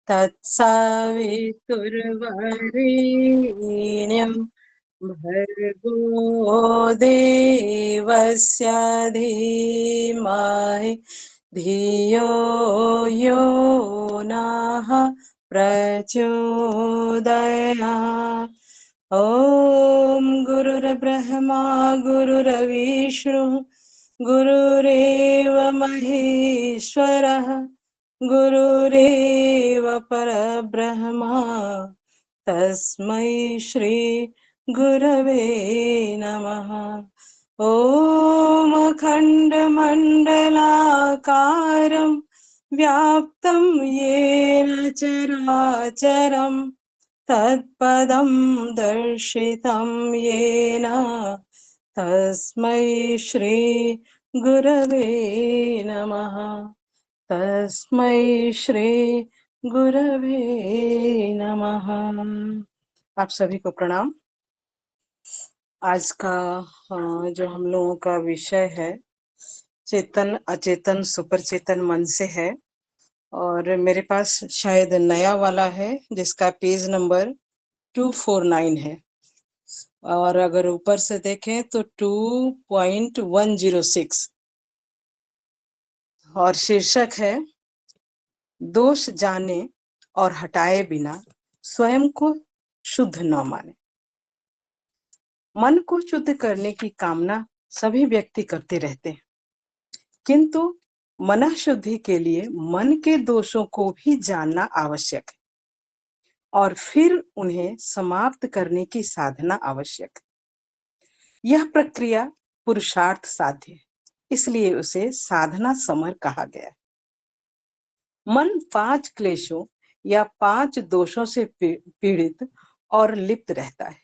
तत्सवितुर्वरेण्यं भर्गो देवस्य धीमहि धियो यो नः प्रचोदयात्। ॐ गुरुर्ब्रह्मा गुरुर्विष्णु गुरुरेव महेश्वरः गुरुरेव परब्रह्मा तस्मै श्री गुरवे नमः। ॐ अखण्डमण्डलाकारं व्याप्तं येन चराचरं तत्पदं दर्शितं येन तस्मै श्री गुरवे नमः। तस्मै श्री गुरवे नमः। आप सभी को प्रणाम। आज का जो हम लोगों का विषय है चेतन अचेतन सुपर चेतन मन से है, और मेरे पास शायद नया वाला है जिसका पेज नंबर 249 है, और अगर ऊपर से देखें तो 2.106 और शीर्षक है दोष जाने और हटाए बिना स्वयं को शुद्ध न माने। मन को शुद्ध करने की कामना सभी व्यक्ति करते रहते हैं, किंतु मन शुद्धि के लिए मन के दोषों को भी जानना आवश्यक है और फिर उन्हें समाप्त करने की साधना आवश्यक है। यह प्रक्रिया पुरुषार्थ साध्य है, इसलिए उसे साधना समर कहा गया है। मन 5 क्लेशों या 5 दोषों से पीड़ित और लिप्त रहता है।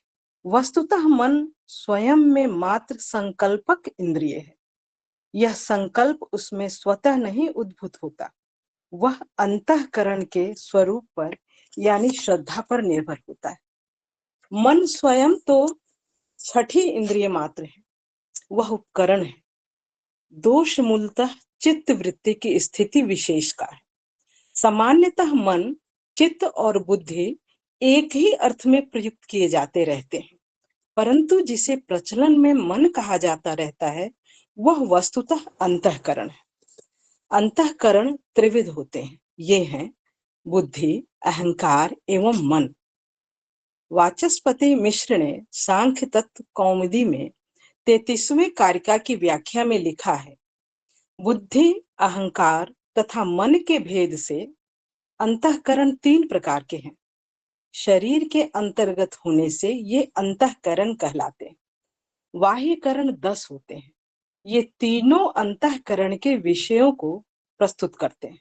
वस्तुतः मन स्वयं में मात्र संकल्पक इंद्रिय है। यह संकल्प उसमें स्वतः नहीं उद्भूत होता, वह अंतःकरण के स्वरूप पर यानी श्रद्धा पर निर्भर होता है। मन स्वयं तो छठी इंद्रिय मात्र है, वह उपकरण है। दोष मूलतः चित्त वृत्ति की स्थिति विशेष का है। सामान्यतः मन, चित्त और बुद्धि एक ही अर्थ में प्रयुक्त किए जाते रहते हैं, परंतु जिसे प्रचलन में मन कहा जाता रहता है वह वस्तुतः अंतःकरण है। अंतःकरण त्रिविध होते हैं, ये हैं बुद्धि, अहंकार एवं मन। वाचस्पति मिश्र ने सांख्य तत्व कौमुदी में 33वें कारिका की व्याख्या में लिखा है, बुद्धि, अहंकार तथा मन के भेद से अंतःकरण 3 प्रकार के हैं। शरीर के अंतर्गत होने से ये अंतःकरण कहलाते हैं। बाह्यकरण 10 होते हैं। ये तीनों अंतःकरण के विषयों को प्रस्तुत करते हैं।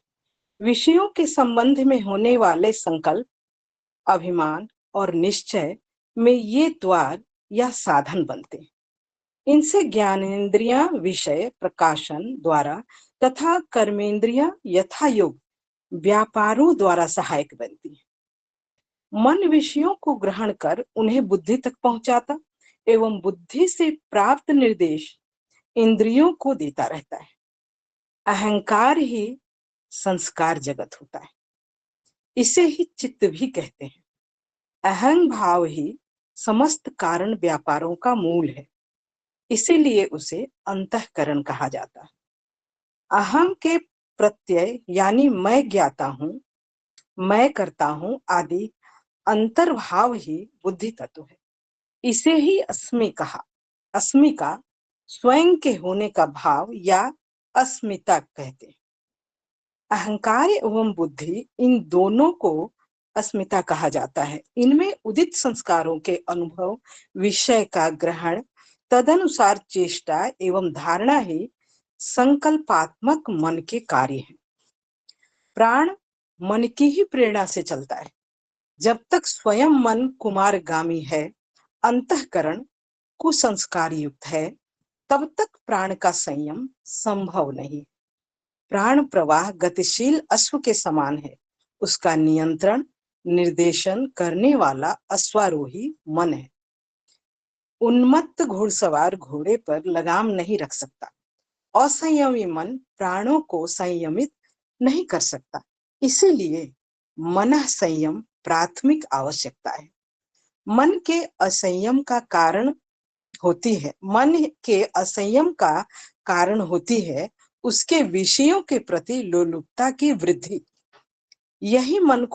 विषयों के संबंध में होने वाले संकल्प, अभिमान और निश्चय में ये द्वार या साधन बनते हैं। इनसे ज्ञानेन्द्रियां विषय प्रकाशन द्वारा तथा कर्मेंद्रियां यथायोग व्यापारों द्वारा सहायक बनती है। मन विषयों को ग्रहण कर उन्हें बुद्धि तक पहुंचाता एवं बुद्धि से प्राप्त निर्देश इंद्रियों को देता रहता है। अहंकार ही संस्कार जगत होता है, इसे ही चित्त भी कहते हैं। अहं भाव ही समस्त कारण व्यापारों का मूल है, इसीलिए उसे अंतःकरण कहा जाता है। अहम के प्रत्यय यानी मैं ज्ञाता हूं, मैं करता हूं आदि अंतर्भाव ही बुद्धि तत्व है, इसे ही अस्मि कहा। अस्मि का स्वयं के होने का भाव या अस्मिता कहते हैं। अहंकार एवं बुद्धि इन दोनों को अस्मिता कहा जाता है। इनमें उदित संस्कारों के अनुभव, विषय का ग्रहण, तदनुसार चेष्टा एवं धारणा ही संकल्पात्मक मन के कार्य हैं। प्राण मन की ही प्रेरणा से चलता है। जब तक स्वयं मन कुमारगामी है, अंतःकरण कुसंस्कार युक्त है, तब तक प्राण का संयम संभव नहीं। प्राण प्रवाह गतिशील अश्व के समान है, उसका नियंत्रण निर्देशन करने वाला अश्वारोही मन है। उन्मत्त घुड़सवार घोड़े पर लगाम नहीं रख सकता। असंयमी मन प्राणों को संयमित नहीं कर सकता। इसीलिए मन संयम प्राथमिक आवश्यकता है। मन के असंयम का कारण होती है मन के असंयम का कारण होती है उसके विषयों के प्रति लोलुपता की वृद्धि। यही मन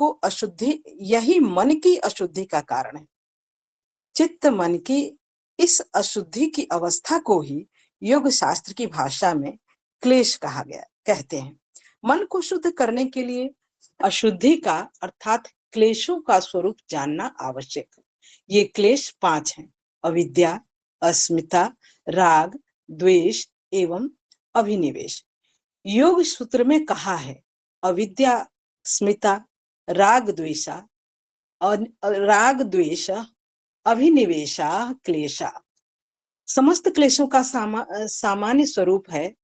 की अशुद्धि का कारण है। चित्त मन की इस अशुद्धि की अवस्था को ही योग शास्त्र की भाषा में क्लेश कहा गया कहते हैं। मन को शुद्ध करने के लिए अशुद्धि का अर्थात क्लेशों का स्वरूप जानना आवश्यक है। ये क्लेश 5 हैं: अविद्या, अस्मिता, राग, द्वेष एवं अभिनिवेश। योग सूत्र में कहा है अविद्या, स्मिता, राग द्वेषा, राग द्वेष, अभिनिवेशा, क्लेशा। समस्त क्लेशों का सामान्य स्वरूप है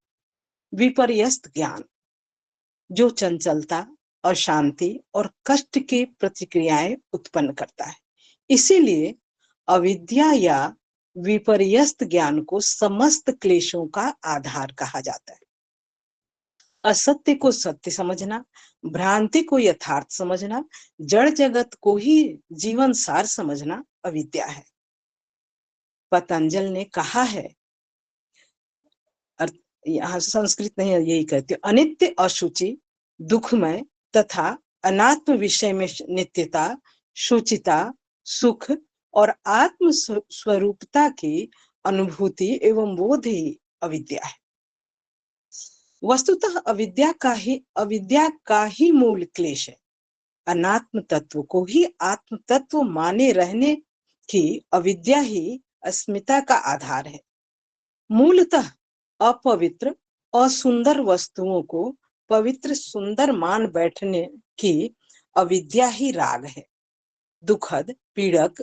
विपर्यस्त ज्ञान, जो चंचलता, अशांति और कष्ट की प्रतिक्रियाएं उत्पन्न करता है। इसीलिए अविद्या या विपर्यस्त ज्ञान को समस्त क्लेशों का आधार कहा जाता है। असत्य को सत्य समझना, भ्रांति को यथार्थ समझना, जड़ जगत को ही जीवन सार समझना अविद्या है। पतंजल ने कहा है, यहाँ संस्कृत नहीं यही कहते, अनित्य, अशुचि, दुखमय तथा अनात्म विषय में नित्यता, शुचिता, सुख और आत्म स्वरूपता की अनुभूति एवं बोध ही अविद्या है। वस्तुतः अविद्या का ही मूल क्लेश है। अनात्म तत्व को ही आत्म तत्व माने रहने की अविद्या ही अस्मिता का आधार है। मूलतः अपवित्र असुंदर वस्तुओं को पवित्र सुंदर मान बैठने की अविद्या ही राग है। दुखद, पीड़क,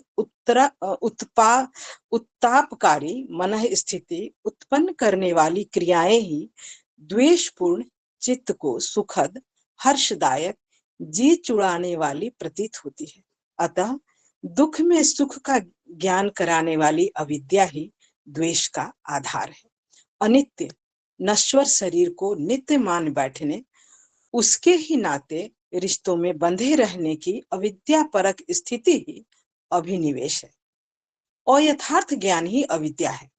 उत्तापकारी मन स्थिति उत्पन्न करने वाली क्रियाएं ही द्वेषपूर्ण चित्त को सुखद, हर्षदायक, जी चुड़ाने वाली प्रतीत होती है। अतः दुख में सुख का ज्ञान कराने वाली अविद्या ही द्वेष का आधार है। अनित्य, नश्वर शरीर को नित्य मान बैठने, उसके ही नाते रिश्तों में बंधे रहने की अविद्या परक स्थिति ही अभिनिवेश है। अयथार्थ ज्ञान ही अविद्या है,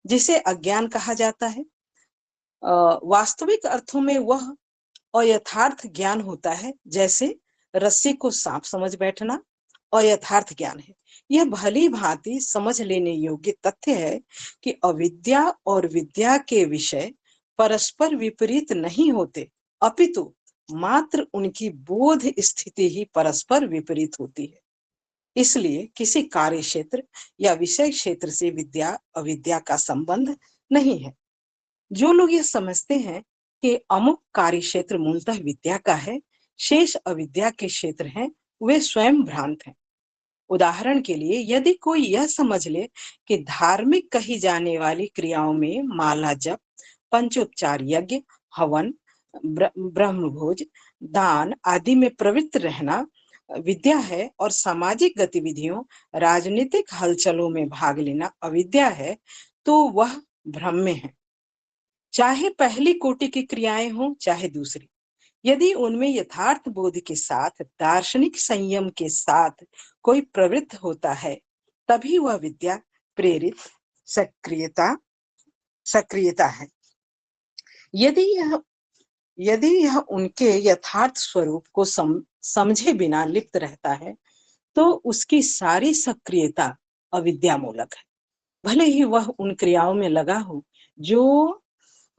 जिसे अज्ञान कहा जाता है। वास्तविक अर्थों में वह अयथार्थ ज्ञान होता है, जैसे रस्सी को सांप समझ बैठना अयथार्थ ज्ञान है। यह भली भांति समझ लेने योग्य तथ्य है कि अविद्या और विद्या के विषय परस्पर विपरीत नहीं होते, अपितु मात्र उनकी बोध स्थिति ही परस्पर विपरीत होती है। इसलिए किसी कार्य क्षेत्र या विषय क्षेत्र से विद्या अविद्या का संबंध नहीं है। जो लोग ये समझते हैं कि अमुक कार्य क्षेत्र मूलतः विद्या का है, शेष अविद्या के क्षेत्र हैं, वे स्वयं भ्रांत हैं। उदाहरण के लिए यदि कोई यह समझ ले कि धार्मिक कही जाने वाली क्रियाओं में माला जप, पंचोपचार यज्ञ, हवन, ब्रह्मभोज, दान आदि में प्रवृत्त रहना विद्या है और सामाजिक गतिविधियों, राजनीतिक हलचलों में भाग लेना अविद्या है, तो वह भ्रम में है। चाहे पहली कोटि की क्रियाएं हों चाहे दूसरी, यदि उनमें यथार्थ बोध के साथ, दार्शनिक संयम के साथ कोई प्रवृत्त होता है, तभी वह विद्या प्रेरित सक्रियता है। यदि यह उनके यथार्थ स्वरूप को समझे बिना लिप्त रहता है, तो उसकी सारी सक्रियता अविद्या मूलक है। भले ही वह उन क्रियाओं में लगा हो जो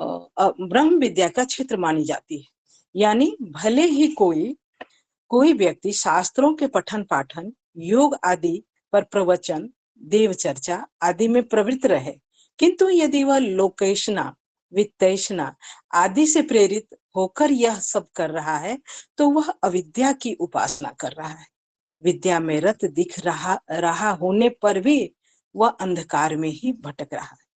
ब्रह्म विद्या का क्षेत्र मानी जाती है। यानी भले ही कोई व्यक्ति शास्त्रों के पठन पाठन, योग आदि पर प्रवचन, देव चर्चा आदि में प्रवृत्त रहे, किंतु यदि वह लोकेशना, वित्तेषणा आदि से प्रेरित होकर यह सब कर रहा है, तो वह अविद्या की उपासना कर रहा है। विद्या में रत दिख रहा होने पर भी वह अंधकार में ही भटक रहा है।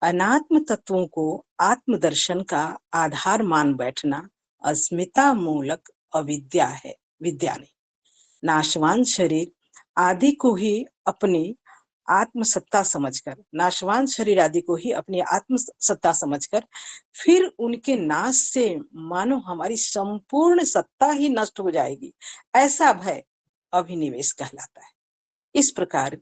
अनात्म तत्वों को आत्मदर्शन का आधार मान बैठना अस्मिता मूलक अविद्या है, विद्या नहीं। नाशवान शरीर आदि को ही अपनी आत्मसत्ता समझकर, नाशवान शरीर आदि को ही अपनी आत्मसत्ता समझकर फिर उनके नाश से मानो हमारी संपूर्ण सत्ता ही नष्ट हो जाएगी, ऐसा भय अभिनिवेश कहलाता है। इस प्रकार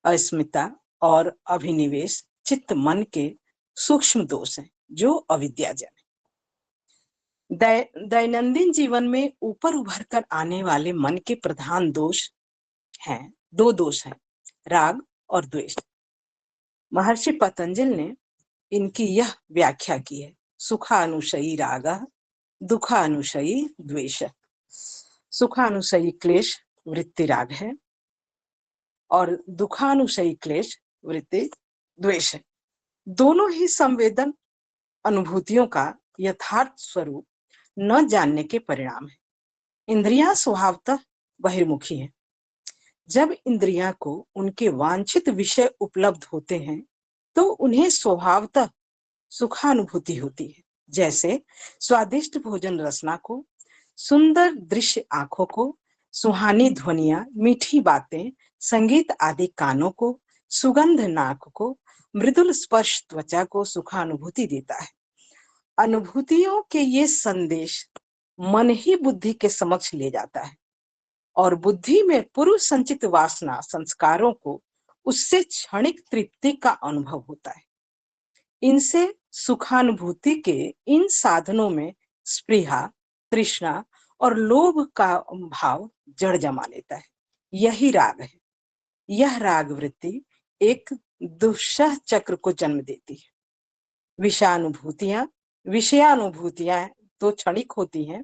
अस्मिता और अभिनिवेश चित्त मन के सूक्ष्म दोष हैं जो अविद्याजन है। दैनंदिन जीवन में ऊपर उभर कर आने वाले मन के प्रधान दोष हैं, दो दोष हैं, राग और द्वेष। महर्षि पतंजल ने इनकी यह व्याख्या की है, सुखानुशयी राग, दुखानुशयी द्वेष। सुखानुशयी क्लेश वृत्ति राग है और दुखानुशयी क्लेश वृत्ति द्वेष है। दोनों ही संवेदन अनुभूतियों का यथार्थ स्वरूप न जानने के परिणाम है। इंद्रियां स्वभावतः बहिर्मुखी हैं। जब इंद्रियां को उनके वांछित विषय उपलब्ध होते हैं तो उन्हें स्वभावतः सुखानुभूति होती है। जैसे स्वादिष्ट भोजन रसना को, सुंदर दृश्य आंखों को, सुहानी ध्वनियां, मीठी बातें, संगीत आदि कानों को, सुगंध नाक को, मृदुल स्पर्श त्वचा को सुखानुभूति देता है। अनुभूतियों के ये संदेश मन ही बुद्धि के समक्ष ले जाता है और बुद्धि में पूर्व संचित वासना संस्कारों को उससे क्षणिक तृप्ति का अनुभव होता है। इनसे सुखानुभूति के इन साधनों में स्पृहा, तृष्णा और लोभ का भाव जड़ जमा लेता है। यही राग है। यह राग वृत्ति एक दुस्सह चक्र को जन्म देती है। विषयानुभूतियां तो क्षणिक होती हैं,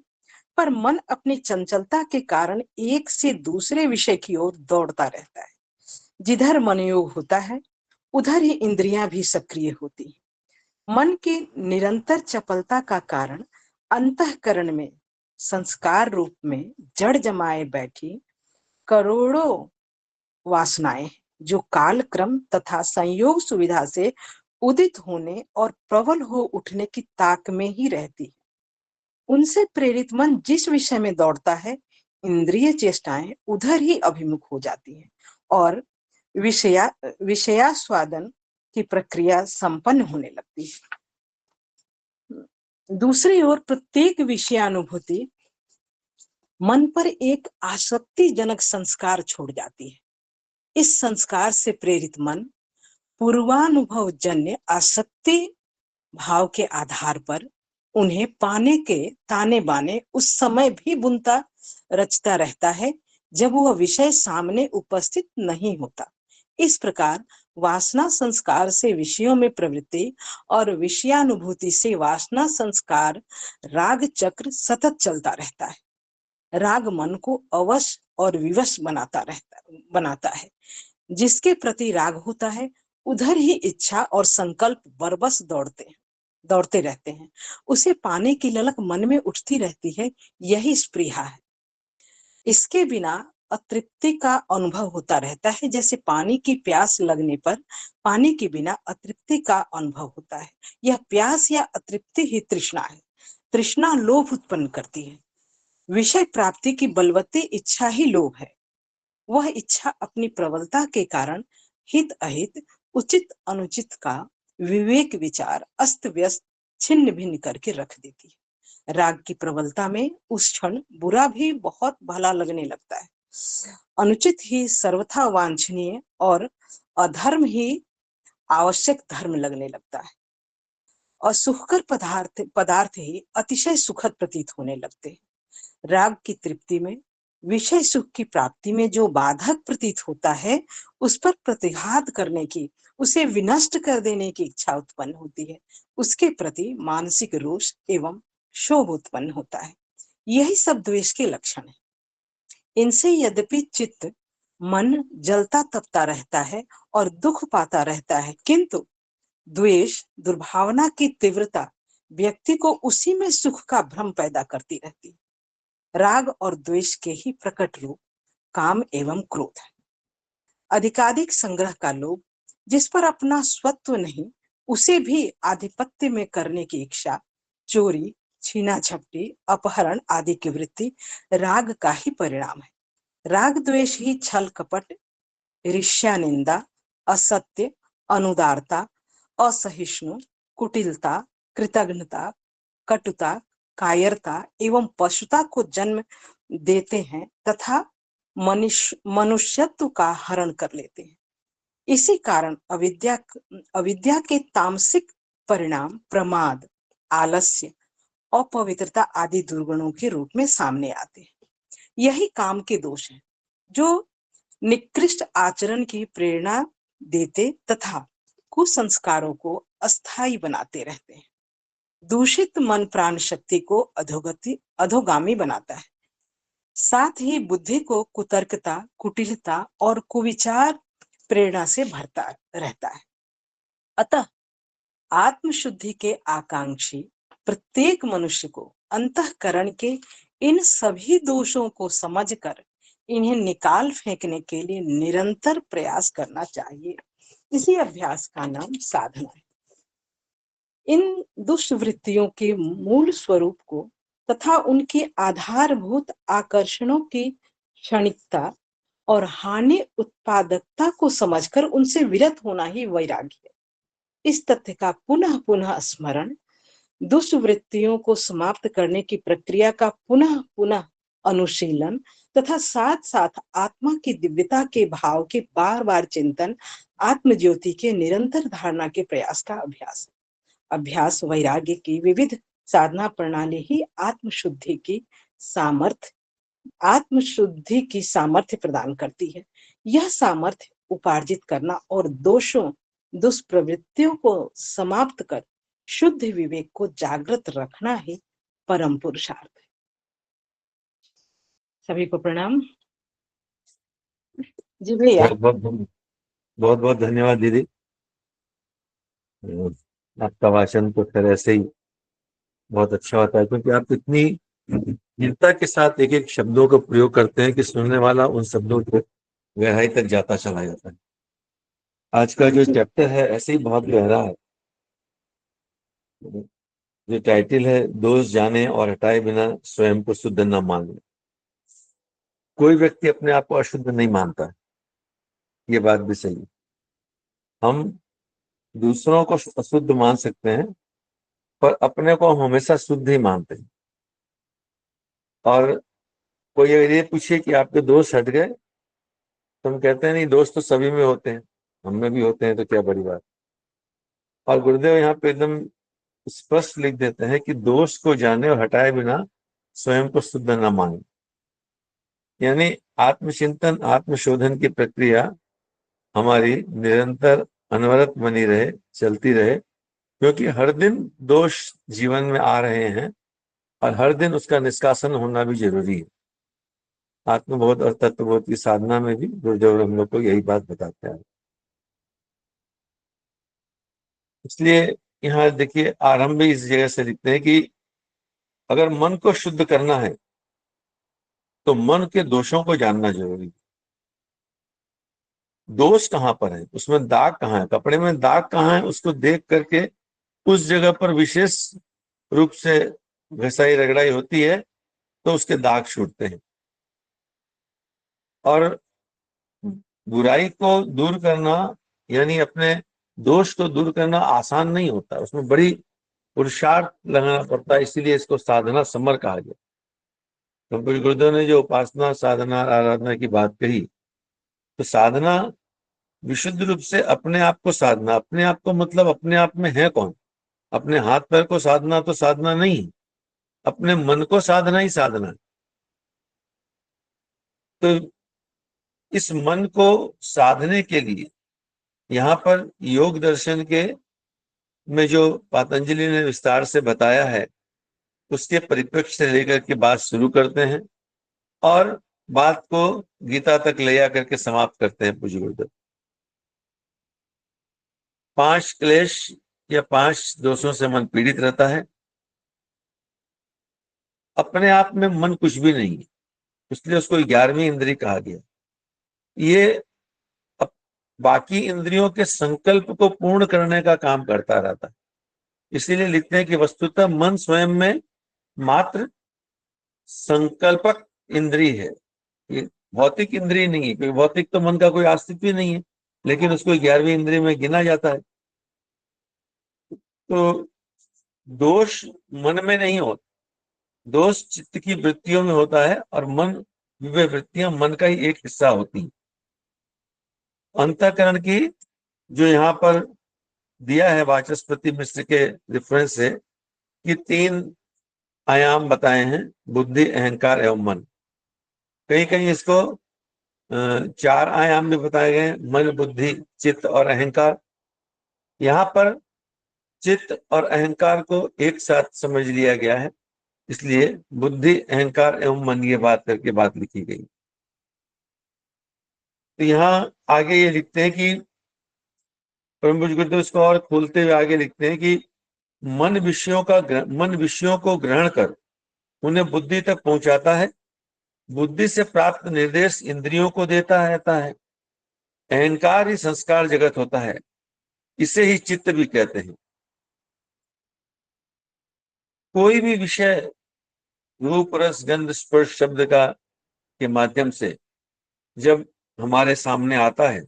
पर मन अपनी चंचलता के कारण एक से दूसरे विषय की ओर दौड़ता रहता है। जिधर मनोयोग होता है उधर ही इंद्रियां भी सक्रिय होती हैं। मन की निरंतर चपलता का कारण अंतःकरण में संस्कार रूप में जड़ जमाए बैठी करोड़ों वासनाएं जो काल क्रम तथा संयोग सुविधा से उदित होने और प्रबल हो उठने की ताक में ही रहती है। उनसे प्रेरित मन जिस विषय में दौड़ता है, इंद्रिय चेष्टाएं उधर ही अभिमुख हो जाती हैं और विषयास्वादन की प्रक्रिया संपन्न होने लगती है। दूसरी ओर प्रत्येक विषयानुभूति मन पर एक आसक्तिजनक संस्कार छोड़ जाती है। इस संस्कार से प्रेरित मन पूर्वानुभव जन्य आसक्ति भाव के आधार पर उन्हें पाने के ताने बाने उस समय भी बुनता रचता रहता है जब वह विषय सामने उपस्थित नहीं होता। इस प्रकार वासना संस्कार से विषयों में प्रवृत्ति और विषयानुभूति से वासना संस्कार राग चक्र सतत चलता रहता है। राग मन को अवश और विवश बनाता है। जिसके प्रति राग होता है उधर ही इच्छा और संकल्प बरबस दौड़ते रहते हैं। उसे पाने की ललक मन में उठती रहती है। यही स्पृहा है। इसके बिना अतृप्ति का अनुभव होता रहता है। जैसे पानी की प्यास लगने पर पानी के बिना अतृप्ति का अनुभव होता है। यह प्यास या अतृप्ति ही तृष्णा है। तृष्णा लोभ उत्पन्न करती है। विषय प्राप्ति की बलवती इच्छा ही लोभ है। वह इच्छा अपनी प्रबलता के कारण हित अहित, उचित अनुचित का विवेक विचार अस्त व्यस्त छिन्न भिन्न करके रख देती है। राग की प्रबलता में उस क्षण बुरा भी बहुत भला लगने लगता है। अनुचित ही सर्वथा वांछनीय और अधर्म ही आवश्यक धर्म लगने लगता है और सुखकर पदार्थ ही अतिशय सुखद प्रतीत होने लगते हैं। राग की तृप्ति में विषय सुख की प्राप्ति में जो बाधक प्रतीत होता है उस पर प्रतिघात करने की, उसे विनष्ट कर देने की इच्छा उत्पन्न होती है। उसके प्रति मानसिक रोष एवं क्षोभ उत्पन्न होता है। यही सब द्वेष के लक्षण है। इनसे यद्यपि चित्त मन जलता तपता रहता है और दुख पाता रहता है, किंतु द्वेष दुर्भावना की तीव्रता व्यक्ति को उसी में सुख का भ्रम पैदा करती रहती है। राग और द्वेष के ही प्रकट रूप काम एवं क्रोध है। अधिकाधिक संग्रह का लोभ, जिस पर अपना स्वत्व नहीं उसे भी आधिपत्य में करने की इच्छा, चोरी, छीना झपटी, अपहरण आदि की वृत्ति राग का ही परिणाम है। राग द्वेष ही छल कपट, ईर्ष्या निंदा, असत्य, अनुदारता, असहिष्णु, कुटिलता, कृतघ्नता, कटुता, कायरता एवं पशुता को जन्म देते हैं तथा मनुष्यत्व का हरण कर लेते हैं। इसी कारण अविद्या के तामसिक परिणाम प्रमाद, आलस्य, अपवित्रता आदि दुर्गुणों के रूप में सामने आते हैं। यही काम के दोष हैं जो निकृष्ट आचरण की प्रेरणा देते तथा कुसंस्कारों को अस्थायी बनाते रहते हैं। दूषित मन प्राण शक्ति को अधोगामी बनाता है, साथ ही बुद्धि को कुतर्कता, कुटिलता और कुविचार प्रेरणा से भरता रहता है। अतः आत्मशुद्धि के आकांक्षी प्रत्येक मनुष्य को अंतःकरण के इन सभी दोषों को समझकर इन्हें निकाल फेंकने के लिए निरंतर प्रयास करना चाहिए। इसी अभ्यास का नाम साधना है। इन दुष्वृत्तियों के मूल स्वरूप को तथा उनकी आधारभूत आकर्षणों की क्षणिकता और हानि उत्पादकता को समझकर उनसे विरत होना ही वैराग्य है। इस तथ्य का पुनः पुनः स्मरण, दुष्वृत्तियों को समाप्त करने की प्रक्रिया का पुनः पुनः अनुशीलन तथा साथ साथ आत्मा की दिव्यता के भाव के बार बार चिंतन आत्म ज्योति के निरंतर धारणा के प्रयास का अभ्यास है। अभ्यास वैराग्य की विविध साधना प्रणाली ही आत्मशुद्धि की सामर्थ्य प्रदान करती है। यह सामर्थ्य उपार्जित करना और दुष्प्रवृत्तियों को समाप्त कर शुद्ध विवेक को जागृत रखना ही परम पुरुषार्थ है। सभी को प्रणाम। जी भैया। बहुत बहुत धन्यवाद दीदी। आपका भाषण तो खैर ऐसे ही बहुत अच्छा होता है, क्योंकि आप इतनी दृढ़ता के साथ एक एक शब्दों का प्रयोग करते हैं कि सुनने वाला उन शब्दों को गहराई तक जाता चला जाता है। आज का जो चैप्टर है ऐसे ही बहुत गहरा है। जो टाइटल है, दोष जाने और हटाए बिना स्वयं को शुद्ध न माने। कोई व्यक्ति अपने आप को अशुद्ध नहीं मानता है, ये बात भी सही है। हम दूसरों को अशुद्ध मान सकते हैं पर अपने को हमेशा शुद्ध ही मानते हैं। और कोई अगर ये पूछे कि आपके दोष हट गए, तो हम कहते हैं नहीं, दोष तो सभी में होते हैं, हम में भी होते हैं, तो क्या बड़ी बात। और गुरुदेव यहाँ पे एकदम स्पष्ट लिख देते हैं कि दोष को जाने और हटाए बिना स्वयं को शुद्ध न माने। यानी आत्मचिंतन, आत्मशोधन की प्रक्रिया हमारी निरंतर अनवरत बनी रहे, चलती रहे, क्योंकि हर दिन दोष जीवन में आ रहे हैं और हर दिन उसका निष्कासन होना भी जरूरी है। आत्मबोध और तत्वबोध की साधना में भी गुरुदेव हम लोग को यही बात बताते हैं। इसलिए यहाँ देखिए, आरंभ इस जगह से लिखते हैं कि अगर मन को शुद्ध करना है तो मन के दोषों को जानना जरूरी है। दोष कहाँ पर है, उसमें दाग कहाँ है, कपड़े में दाग कहाँ है, उसको देख करके उस जगह पर विशेष रूप से घसाई रगड़ाई होती है तो उसके दाग छूटते हैं। और बुराई को दूर करना, यानी अपने दोष को दूर करना आसान नहीं होता, उसमें बड़ी पुरुषार्थ लगाना पड़ता है। इसीलिए इसको साधना समर कहा गया। तो गुरुदेव ने जो उपासना, साधना, आराधना की बात कही, तो साधना विशुद्ध रूप से अपने आप को साधना। अपने आप को मतलब अपने आप में है कौन? अपने हाथ पैर को साधना तो साधना नहीं, अपने मन को साधना ही साधना है। तो इस मन को साधने के लिए यहाँ पर योग दर्शन के में जो पतंजलि ने विस्तार से बताया है, उसके परिप्रेक्ष्य से लेकर के बात शुरू करते हैं और बात को गीता तक ले आकर के समाप्त करते हैं पूज्य गुरुदेव। 5 क्लेश या 5 दोषों से मन पीड़ित रहता है। अपने आप में मन कुछ भी नहीं है, इसलिए उसको 11वीं इंद्रिय कहा गया। ये बाकी इंद्रियों के संकल्प को पूर्ण करने का काम करता रहता है। इसीलिए लिखते हैं कि वस्तुतः मन स्वयं में मात्र संकल्पक इंद्रिय है, ये भौतिक इंद्रिय नहीं है, क्योंकि भौतिक तो मन का कोई अस्तित्व ही नहीं है। लेकिन उसको 11वीं इंद्रिय में गिना जाता है। तो दोष मन में नहीं होता, दोष चित्त की वृत्तियों में होता है, और मन, वे वृत्तियां मन का ही एक हिस्सा होती हैं। अंतःकरण की जो यहाँ पर दिया है वाचस्पति मिश्र के रेफरेंस से, कि 3 आयाम बताए हैं, बुद्धि, अहंकार एवं मन। कहीं कहीं इसको 4 आयाम भी बताए गए, मन, बुद्धि, चित्त और अहंकार। यहाँ पर चित्त और अहंकार को एक साथ समझ लिया गया है, इसलिए बुद्धि, अहंकार एवं मन ये बात करके बात लिखी गई। तो यहाँ आगे ये लिखते हैं कि परम पूज्य गुरुदेव इसको और खोलते हुए आगे लिखते हैं कि मन विषयों को ग्रहण कर उन्हें बुद्धि तक पहुंचाता है। बुद्धि से प्राप्त निर्देश इंद्रियों को देता रहता है। अहंकार ही संस्कार जगत होता है, इसे ही चित्त भी कहते हैं। कोई भी विषय रूप, रस, गंध, स्पर्श, शब्द का के माध्यम से जब हमारे सामने आता है,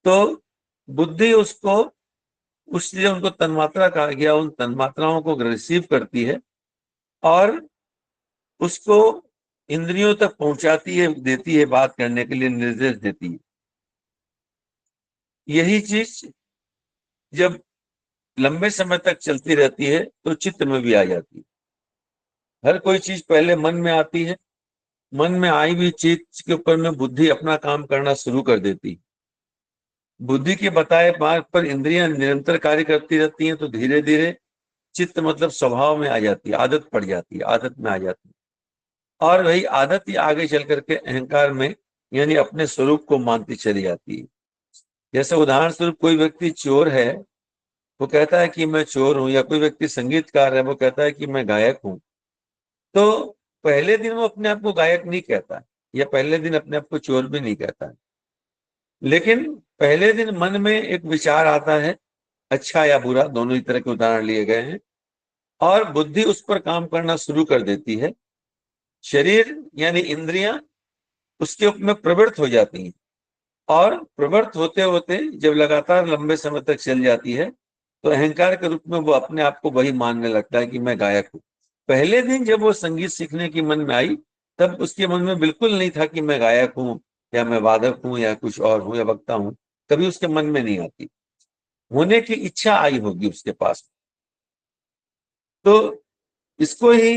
तो बुद्धि उसको, उसलिए उनको तन्मात्रा कहा गया, उन तन्मात्राओं को रिसीव करती है और उसको इंद्रियों तक पहुंचाती है, देती है, बात करने के लिए निर्देश देती है। यही चीज जब लंबे समय तक चलती रहती है तो चित्त में भी आ जाती है। हर कोई चीज पहले मन में आती है, मन में आई हुई चीज के ऊपर में बुद्धि अपना काम करना शुरू कर देती है। बुद्धि के बताए मार्ग पर इंद्रियां निरंतर कार्य करती रहती हैं, तो धीरे धीरे चित्त मतलब स्वभाव में आ जाती है, आदत पड़ जाती है, आदत में आ जाती है, और वही आदत ही आगे चल करके अहंकार में, यानी अपने स्वरूप को मानती चली जाती है। जैसे उदाहरण स्वरूप कोई व्यक्ति चोर है, वो कहता है कि मैं चोर हूं, या कोई व्यक्ति संगीतकार है, वो कहता है कि मैं गायक हूं। तो पहले दिन वो अपने आप को गायक नहीं कहता है, या पहले दिन अपने आप को चोर भी नहीं कहता है, लेकिन पहले दिन मन में एक विचार आता है, अच्छा या बुरा, दोनों ही तरह के उदाहरण लिए गए हैं, और बुद्धि उस पर काम करना शुरू कर देती है। शरीर यानी इंद्रियां उसके ऊपर में प्रवृत्त हो जाती हैं, और प्रवृत्त होते होते जब लगातार लंबे समय तक चल जाती है, तो अहंकार के रूप में वो अपने आप को वही मानने लगता है कि मैं गायक हूं। पहले दिन जब वो संगीत सीखने की मन में आई, तब उसके मन में बिल्कुल नहीं था कि मैं गायक हूं, या मैं वादक हूं, या कुछ और हूं, या वक्ता हूं। कभी उसके मन में नहीं आती। होने की इच्छा आई होगी उसके पास। तो इसको ही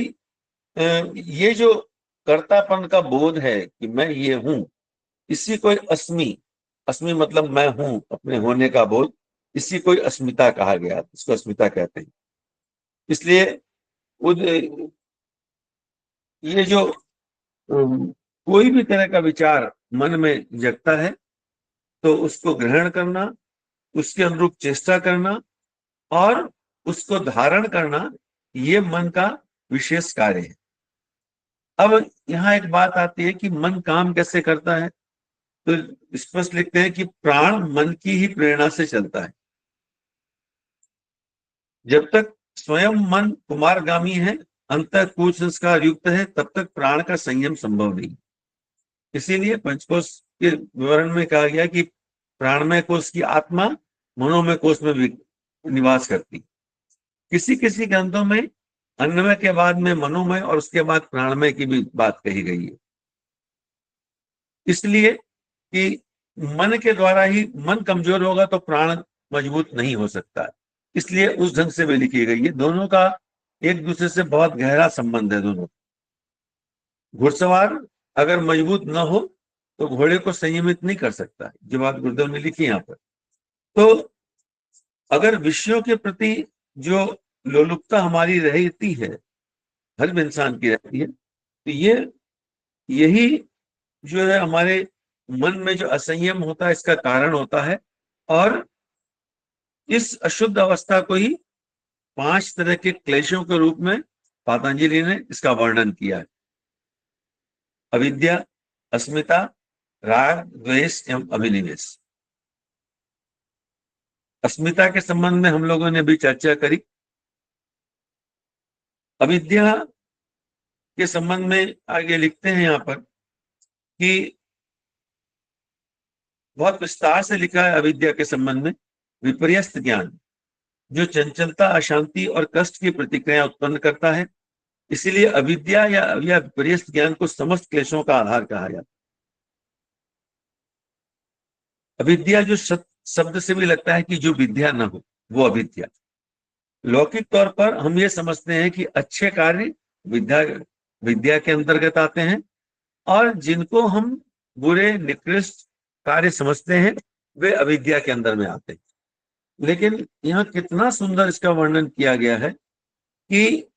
ये जो कर्तापन का बोध है कि मैं ये हूं, इसी को अस्मि, अस्मि मतलब मैं हूं, अपने होने का बोध, इसी को अस्मिता कहा गया, इसको अस्मिता कहते हैं। इसलिए ये जो कोई भी तरह का विचार मन में जगता है, तो उसको ग्रहण करना, उसके अनुरूप चेष्टा करना और उसको धारण करना, ये मन का विशेष कार्य है। अब यहाँ एक बात आती है कि मन काम कैसे करता है, तो स्पष्ट लिखते हैं कि प्राण मन की ही प्रेरणा से चलता है। जब तक स्वयं मन कुमारगामी है, अंतः कुसंस्कार युक्त है, तब तक प्राण का संयम संभव नहीं। इसीलिए पंचकोश के विवरण में कहा गया कि प्राणमय कोश की आत्मा मनोमय कोश में भी निवास करती। किसी किसी ग्रंथों में अन्नमय के बाद में मनोमय और उसके बाद प्राणमय की भी बात कही गई है। इसलिए कि मन के द्वारा ही, मन कमजोर होगा तो प्राण मजबूत नहीं हो सकता, इसलिए उस ढंग से वे लिखी गई है। दोनों का एक दूसरे से बहुत गहरा संबंध है। दोनों, घुड़सवार अगर मजबूत न हो तो घोड़े को संयमित नहीं कर सकता, जो बात गुरुदेव ने लिखी यहाँ पर। तो अगर विषयों के प्रति जो लोलुपता हमारी रहती है, हर इंसान की रहती है, तो यही जो है हमारे मन में जो असंयम होता है, इसका कारण होता है। और इस अशुद्ध अवस्था को ही 5 तरह के क्लेशों के रूप में पतंजलि ने इसका वर्णन किया है। अविद्या, अस्मिता, राग, द्वेष एवं अभिनिवेश। अस्मिता के संबंध में हम लोगों ने भी चर्चा करी। अविद्या के संबंध में आगे लिखते हैं यहाँ पर कि बहुत विस्तार से लिखा है अविद्या के संबंध में। विपर्यस्त ज्ञान जो चंचलता, अशांति और कष्ट की प्रतिक्रिया उत्पन्न करता है, इसीलिए अविद्या या विपर्यस्त ज्ञान को समस्त क्लेशों का आधार कहा जाता है। अविद्या जो शब्द से भी लगता है कि जो विद्या न हो, वो अविद्या। लौकिक तौर पर हम ये समझते हैं कि अच्छे कार्य विद्या के अंतर्गत आते हैं, और जिनको हम बुरे निकृष्ट कार्य समझते हैं वे अविद्या के अंदर में आते हैं। लेकिन यहाँ कितना सुंदर इसका वर्णन किया गया है कि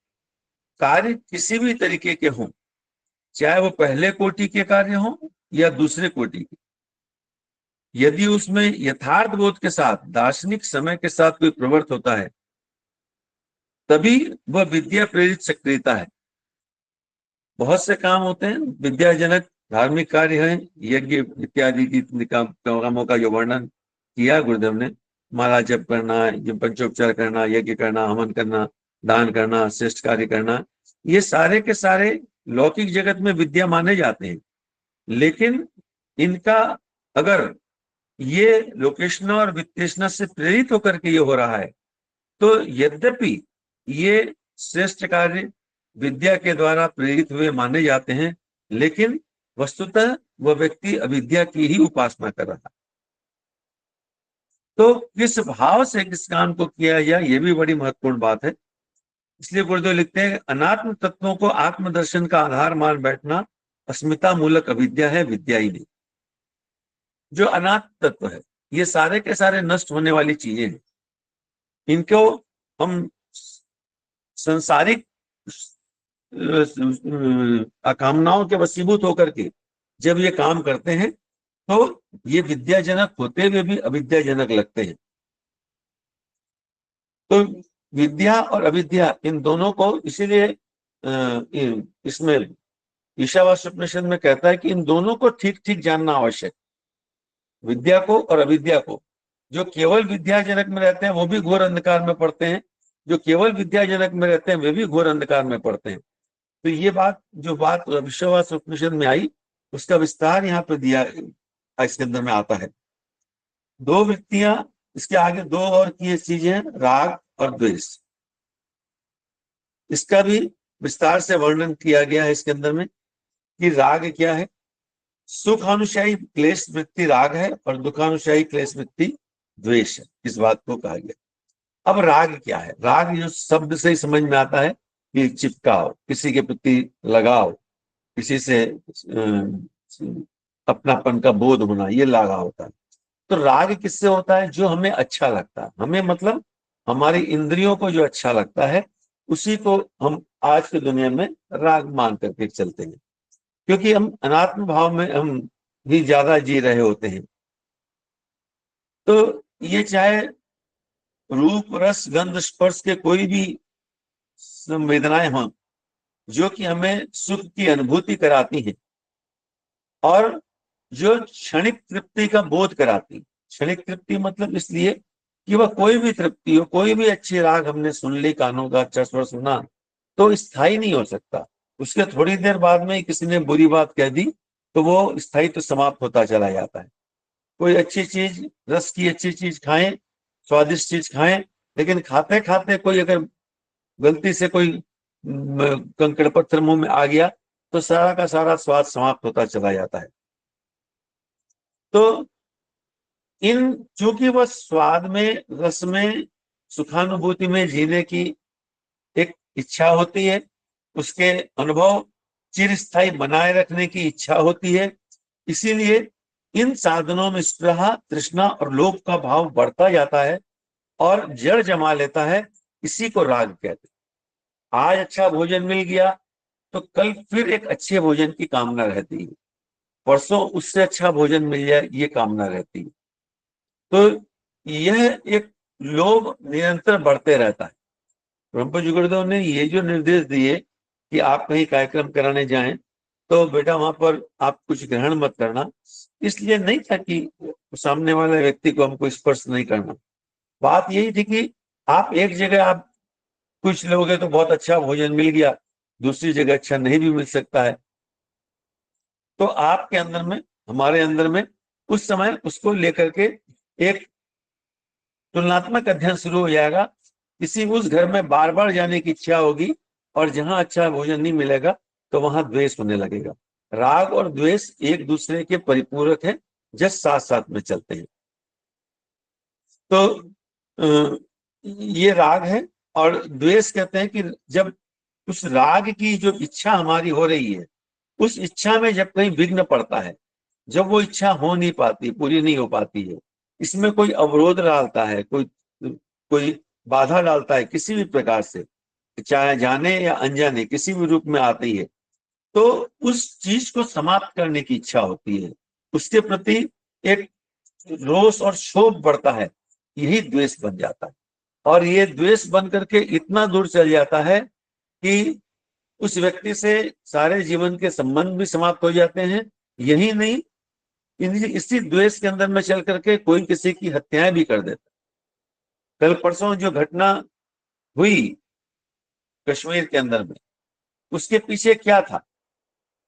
कार्य किसी भी तरीके के हों, चाहे वो पहले कोटि के कार्य हों या दूसरे कोटि के, यदि उसमें यथार्थ बोध के साथ, दार्शनिक समय के साथ कोई प्रवृत्त होता है, तभी वह विद्या प्रेरित सक्रियता है। बहुत से काम होते हैं विद्याजनक धार्मिक कार्य हैं, यज्ञ इत्यादि कामों का जो वर्णन किया गुरुदेव ने, माला जप करना, पंचोपचार करना, यज्ञ करना, हवन करना, दान करना, श्रेष्ठ कार्य करना, ये सारे के सारे लौकिक जगत में विद्या माने जाते हैं। लेकिन इनका अगर ये लोकेशना और वित्तेषणा से प्रेरित होकर के ये हो रहा है, तो यद्यपि ये श्रेष्ठ कार्य विद्या के द्वारा प्रेरित हुए माने जाते हैं, लेकिन वस्तुतः वह व्यक्ति अविद्या की ही उपासना कर रहा है। तो किस भाव से किस काम को किया जाए, ये भी बड़ी महत्वपूर्ण बात है। इसलिए गुरुदेव लिखते हैं, अनात्म तत्वों को आत्मदर्शन का आधार मान बैठना अस्मिता मूलक अविद्या है, विद्या ही नहीं। जो अनात्म तत्व है, ये सारे के सारे नष्ट होने वाली चीजें हैं। इनको हम संसारिक कामनाओं के वशीभूत होकर के जब ये काम करते हैं, तो ये विद्याजनक होते हुए भी अविद्याजनक लगते हैं। तो विद्या और अविद्या, इन दोनों को इसीलिए इसमें ईशावास्य उपनिषद में कहता है कि इन दोनों को ठीक ठीक जानना आवश्यक। विद्या को और अविद्या को। जो केवल विद्याजनक में रहते हैं वो भी घोर अंधकार में पड़ते हैं, जो केवल विद्याजनक में रहते हैं वे भी घोर अंधकार में पड़ते हैं। तो ये बात, जो बात ईशावास्य उपनिषद में आई, उसका विस्तार यहाँ पे दिया, इसके अंदर में आता है। दो वृत्तियां, इसके आगे दो और की चीजें, राग और द्वेष, इसका भी विस्तार से वर्णन किया गया है इसके अंदर में कि राग क्या है। सुखानुशाही क्लेश वृत्ति राग है और दुखानुशाही क्लेश वृत्ति द्वेष है, इस बात को कहा गया। अब राग क्या है? राग जो शब्द से ही समझ में आता है कि चिपकाव, किसी के प्रति लगाव, किसी से अपनापन का बोध होना, ये लगाव होता है। तो राग किससे होता है? जो हमें अच्छा लगता है, हमें मतलब हमारी इंद्रियों को जो अच्छा लगता है, उसी को हम आज की दुनिया में राग मान करके चलते हैं, क्योंकि हम अनात्म भाव में हम भी ज्यादा जी रहे होते हैं। तो ये चाहे रूप, रस, गंध, स्पर्श के कोई भी संवेदनाएं हों जो कि हमें सुख की अनुभूति कराती हैं और जो क्षणिक तृप्ति का बोध कराती। क्षणिक तृप्ति मतलब इसलिए कि वह कोई भी तृप्ति हो, कोई भी अच्छी राग हमने सुन ली, कानों का अच्छा स्वर सुना, तो स्थायी नहीं हो सकता। उसके थोड़ी देर बाद में किसी ने बुरी बात कह दी तो वो स्थायी तो समाप्त होता चला जाता है। कोई अच्छी चीज, रस की अच्छी चीज खाएं, स्वादिष्ट चीज खाएं, लेकिन खाते खाते कोई अगर गलती से कोई कंकड़ पत्थर मुंह में आ गया तो सारा का सारा स्वाद समाप्त होता चला जाता है। तो इन, चूंकि वह स्वाद में, रस में, सुखानुभूति में जीने की एक इच्छा होती है, उसके अनुभव चिरस्थायी बनाए रखने की इच्छा होती है, इसीलिए इन साधनों में स्पृहा, तृष्णा और लोभ का भाव बढ़ता जाता है और जड़ जमा लेता है। इसी को राग कहते हैं। आज अच्छा भोजन मिल गया तो कल फिर एक अच्छे भोजन की कामना रहती है, परसों उससे अच्छा भोजन मिल जाए, ये कामना रहती है। तो यह एक लोभ निरंतर बढ़ते रहता है। ब्रह्मपुर गुरुदेव ने ये जो निर्देश दिए कि आप कहीं कार्यक्रम कराने जाएं तो बेटा वहां पर आप कुछ ग्रहण मत करना, इसलिए नहीं था कि सामने वाले व्यक्ति को हमको स्पर्श नहीं करना। बात यही थी कि आप एक जगह आप कुछ लोगे तो बहुत अच्छा भोजन मिल गया, दूसरी जगह अच्छा नहीं भी मिल सकता है। तो आपके अंदर में, हमारे अंदर में उस समय उसको लेकर के एक तुलनात्मक अध्ययन शुरू हो जाएगा। किसी उस घर में बार बार जाने की इच्छा होगी, और जहां अच्छा भोजन नहीं मिलेगा तो वहां द्वेष होने लगेगा। राग और द्वेष एक दूसरे के परिपूरक है, जस्ट साथ साथ में चलते हैं। तो ये राग है। और द्वेष कहते हैं कि जब उस राग की जो इच्छा हमारी हो रही है, उस इच्छा में जब कहीं विघ्न पड़ता है, जब वो इच्छा हो नहीं पाती, पूरी नहीं हो पाती है, इसमें कोई अवरोध डालता है, कोई कोई बाधा डालता है किसी भी प्रकार से, चाहे जाने या अनजाने किसी भी रूप में आती है, तो उस चीज को समाप्त करने की इच्छा होती है, उसके प्रति एक रोष और क्षोभ बढ़ता है, यही द्वेष बन जाता है। और ये द्वेष बन करके इतना दूर चल जाता है कि उस व्यक्ति से सारे जीवन के संबंध भी समाप्त हो जाते हैं। यही नहीं, इसी द्वेष के अंदर में चल करके कोई किसी की हत्याएं भी कर देता है। कल परसों जो घटना हुई कश्मीर के अंदर में, उसके पीछे क्या था?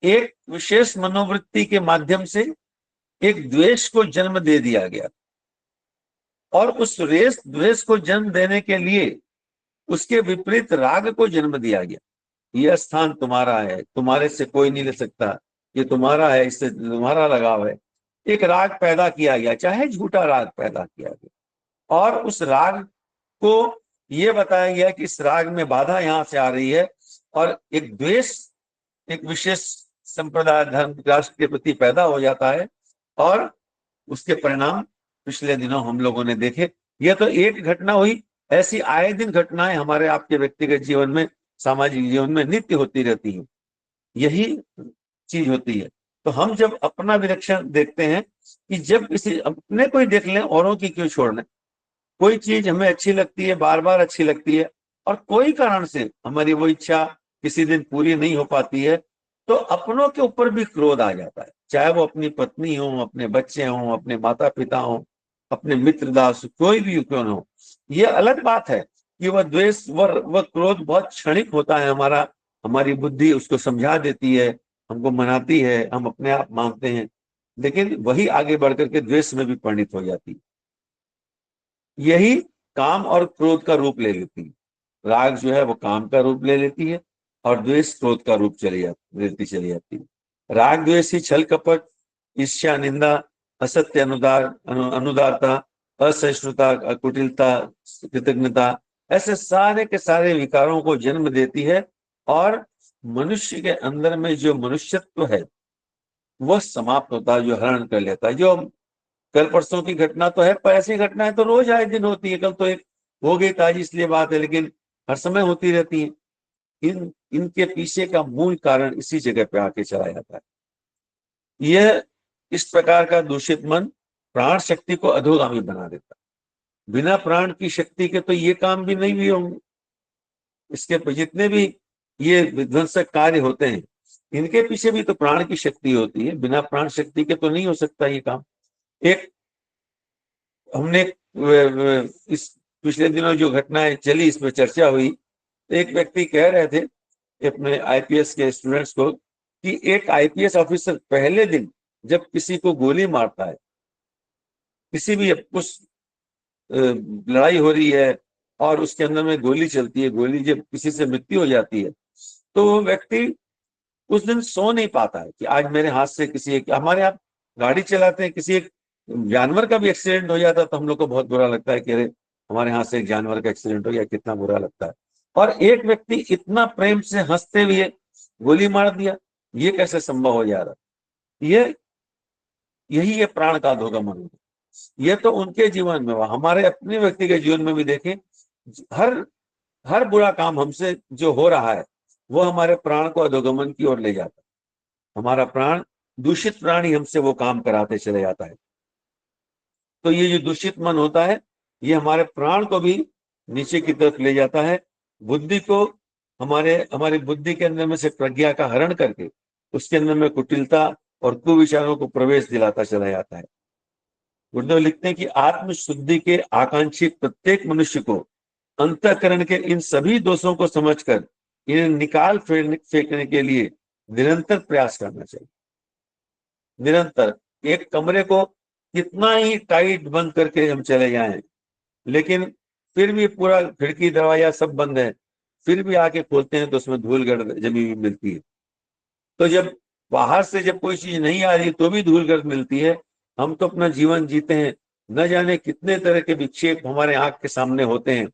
एक विशेष मनोवृत्ति के माध्यम से एक द्वेष को जन्म दे दिया गया, और उस द्वेष को जन्म देने के लिए उसके विपरीत राग को जन्म दिया गया। यह स्थान तुम्हारा है, तुम्हारे से कोई नहीं ले सकता, ये तुम्हारा है, इससे तुम्हारा लगाव है। एक राग पैदा किया गया, चाहे झूठा राग पैदा किया गया, और उस राग को ये बताया गया कि इस राग में बाधा यहां से आ रही है, और एक द्वेष एक विशेष संप्रदाय धर्म राष्ट्र के प्रति पैदा हो जाता है, और उसके परिणाम पिछले दिनों हम लोगों ने देखे। यह तो एक घटना हुई, ऐसी आए दिन घटनाएं हमारे आपके व्यक्तिगत जीवन में, सामाजिक जीवन में नित्य होती रहती है। यही चीज होती है। तो हम जब अपना विलक्षण देखते हैं कि जब किसी अपने कोई देख लें, औरों की क्यों छोड़ने, कोई चीज हमें अच्छी लगती है, बार बार अच्छी लगती है, और कोई कारण से हमारी वो इच्छा किसी दिन पूरी नहीं हो पाती है, तो अपनों के ऊपर भी क्रोध आ जाता है, चाहे वो अपनी पत्नी हो, अपने बच्चे हों, अपने माता पिता हों, अपने मित्र दास, कोई भी क्यों न हो। ये अलग बात है कि वह द्वेष वह क्रोध बहुत क्षणिक होता है, हमारी बुद्धि उसको समझा देती है, हमको मनाती है, हम अपने आप मानते हैं, लेकिन वही आगे बढ़ करके द्वेष में भी परिणित हो जाती है। यही काम और क्रोध का रूप ले लेती है। राग जो है वो काम का रूप ले लेती है, और द्वेष क्रोध का रूप लेती चली जाती है। राग द्वेष ही छल कपट, ईर्ष्या, निंदा, असत्य, अनुदारता, असहिष्णुता, कुटिलता, कृतज्ञता, ऐसे सारे के सारे विकारों को जन्म देती है, और मनुष्य के अंदर में जो मनुष्यत्व है वह समाप्त होता है, जो हरण कर लेता है। जो कल परसों की घटना तो है, पर ऐसी घटनाएं तो रोज आए दिन होती है। कल तो एक हो गई ताजी इसलिए बात है, लेकिन हर समय होती रहती है। इनके पीछे का मूल कारण इसी जगह पे आके चला जाता है। यह इस प्रकार का दूषित मन प्राण शक्ति को अधोगामी बना देता है। बिना प्राण की शक्ति के तो ये काम भी नहीं भी होंगे। इसके जितने भी ये विध्वंसक कार्य होते हैं, इनके पीछे भी तो प्राण की शक्ति होती है। बिना प्राण शक्ति के तो नहीं हो सकता ये काम। एक हमने इस पिछले दिनों जो घटनाएं चली, इसमें चर्चा हुई, एक व्यक्ति कह रहे थे अपने आईपीएस के स्टूडेंट्स को कि एक आईपीएस ऑफिसर पहले दिन जब किसी को गोली मारता है, किसी भी कुछ लड़ाई हो रही है और उसके अंदर में गोली चलती है, गोली जब किसी से मृत्यु हो जाती है, तो वो व्यक्ति उस दिन सो नहीं पाता है कि आज मेरे हाथ से हमारे आप गाड़ी चलाते हैं, किसी एक जानवर का भी एक्सीडेंट हो जाता है तो हम लोग को बहुत बुरा लगता है कि अरे हमारे हाथ से एक जानवर का एक्सीडेंट हो गया, कितना बुरा लगता है। और एक व्यक्ति इतना प्रेम से हंसते हुए गोली मार दिया, ये कैसे संभव हो जा रहा? यही है प्राण का अधोगमन। ये तो उनके जीवन में हुआ, हमारे अपने व्यक्ति के जीवन में भी देखें, हर बुरा काम हमसे जो हो रहा है वो हमारे प्राण को अधोगमन की ओर ले जाता है। हमारा प्राण, दूषित प्राण ही हमसे वो काम कराते चले जाता है। तो ये जो दूषित मन होता है, ये हमारे प्राण को भी नीचे की तरफ ले जाता है। बुद्धि को, हमारी बुद्धि के अंदर में से प्रज्ञा का हरण करके उसके अंदर में कुटिलता और कुविचारों को प्रवेश दिलाता चला जाता है। गुरुदेव लिखते हैं कि आत्मशुद्धि के आकांक्षी प्रत्येक मनुष्य को अंतःकरण के इन सभी दोषों को समझकर इन्हें निकाल फेंकने के लिए निरंतर प्रयास करना चाहिए। निरंतर एक कमरे को कितना ही टाइट बंद करके हम चले जाएं, लेकिन फिर भी पूरा खिड़की दरवाजा सब बंद है, फिर भी आके खोलते हैं तो उसमें धूल गर्द जमी हुई मिलती है। तो जब बाहर से जब कोई चीज नहीं आ रही तो भी धूल गर्द मिलती है। हम तो अपना जीवन जीते हैं, न जाने कितने तरह के विक्षेप हमारे आंख के सामने होते हैं,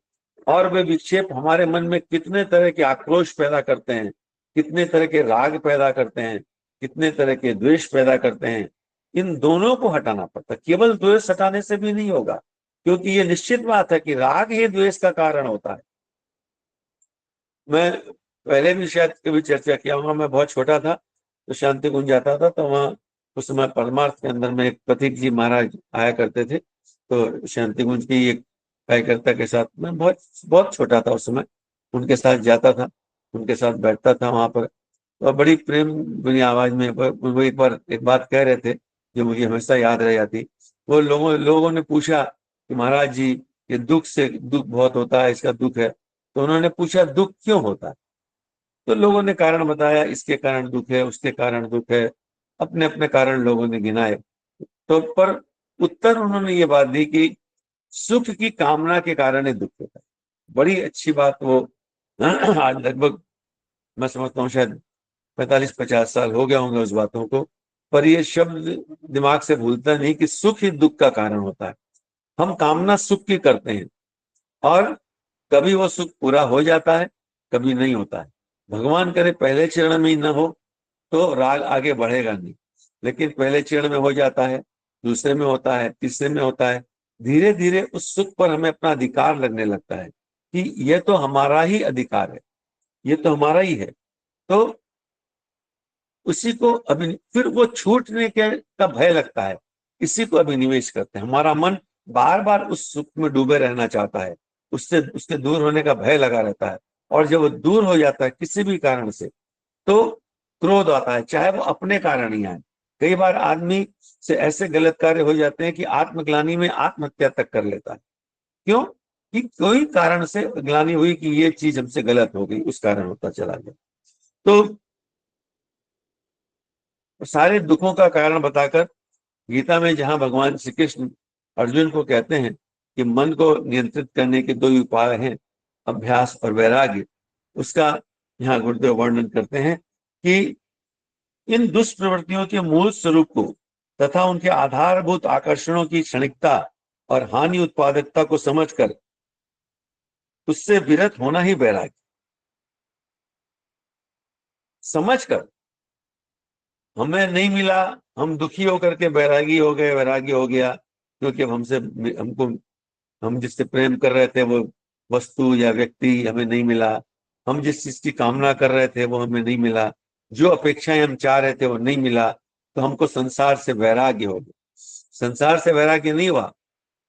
और वे विक्षेप हमारे मन में कितने तरह के आक्रोश पैदा करते हैं, कितने तरह के राग पैदा करते हैं, कितने तरह के द्वेष पैदा करते हैं। इन दोनों को हटाना पड़ता, केवल द्वेष हटाने से भी नहीं होगा, क्योंकि ये निश्चित बात है कि राग ही द्वेष का कारण होता है। मैं पहले भी शायद कभी चर्चा किया होगा, मैं बहुत छोटा था तो शांति कुंज जाता था, तो वहाँ उस समय परमार्थ के अंदर में एक पथिक जी महाराज आया करते थे। तो शांति कुंज की एक कार्यकर्ता के साथ, मैं बहुत बहुत छोटा था उस समय, उनके साथ जाता था, उनके साथ बैठता था वहां पर। तो बड़ी प्रेम भरी आवाज में वो एक बार एक बात कह रहे थे जो मुझे हमेशा याद रह जाती। वो लोगों ने पूछा कि महाराज जी, ये दुख बहुत होता है, इसका दुख है। तो उन्होंने पूछा दुख क्यों होता है? तो लोगों ने कारण बताया, इसके कारण दुख है, उसके कारण दुख है, अपने अपने कारण लोगों ने गिनाए। तो पर उत्तर उन्होंने ये बात दी कि सुख की कामना के कारण ही दुख होता है। बड़ी अच्छी बात वो आज लगभग मैं समझता हूँ शायद 45-50 साल हो गए होंगे उस बातों को, पर ये शब्द दिमाग से भूलता नहीं कि सुख ही दुख का कारण होता है। हम कामना सुख की करते हैं, और कभी वो सुख पूरा हो जाता है, कभी नहीं होता है। भगवान करे पहले चरण में ही ना हो तो राग आगे बढ़ेगा नहीं, लेकिन पहले चरण में हो जाता है, दूसरे में होता है, तीसरे में होता है। धीरे धीरे उस सुख पर हमें अपना अधिकार लगने लगता है कि यह तो हमारा ही अधिकार है, ये तो हमारा ही है। तो उसी को फिर वो छूटने के का भय लगता है, इसी को अभिनिवेश करते हैं। हमारा मन बार बार उस सुख में डूबे रहना चाहता है, उससे उसके दूर होने का भय लगा रहता है। और जब वो दूर हो जाता है किसी भी कारण से, तो क्रोध आता है, चाहे वो अपने कारण ही आए। कई बार आदमी से ऐसे गलत कार्य हो जाते हैं कि आत्मग्लानि में आत्महत्या तक कर लेता है। क्यों? कि कोई कारण से ग्लानि हुई कि ये चीज हमसे गलत हो गई, उस कारण होता चला गया। तो सारे दुखों का कारण बताकर गीता में जहां भगवान श्री कृष्ण अर्जुन को कहते हैं कि मन को नियंत्रित करने के दो ही उपाय हैं, अभ्यास और वैराग्य, उसका यहाँ गुरुदेव वर्णन करते हैं कि इन दुष्प्रवृत्तियों के मूल स्वरूप को तथा उनके आधारभूत आकर्षणों की क्षणिकता और हानि उत्पादकता को समझकर उससे विरत होना ही वैराग्य। समझकर, हमें नहीं मिला, हम दुखी होकर के वैरागी हो गए, वैरागी हो गया क्योंकि हमको हम जिससे प्रेम कर रहे थे वो वस्तु या व्यक्ति हमें नहीं मिला, हम जिस चीज की कामना कर रहे थे वो हमें नहीं मिला, जो अपेक्षाएं हम चाह रहे थे वो नहीं मिला, तो हमको संसार से वैराग्य हो गया। संसार से वैराग्य नहीं हुआ,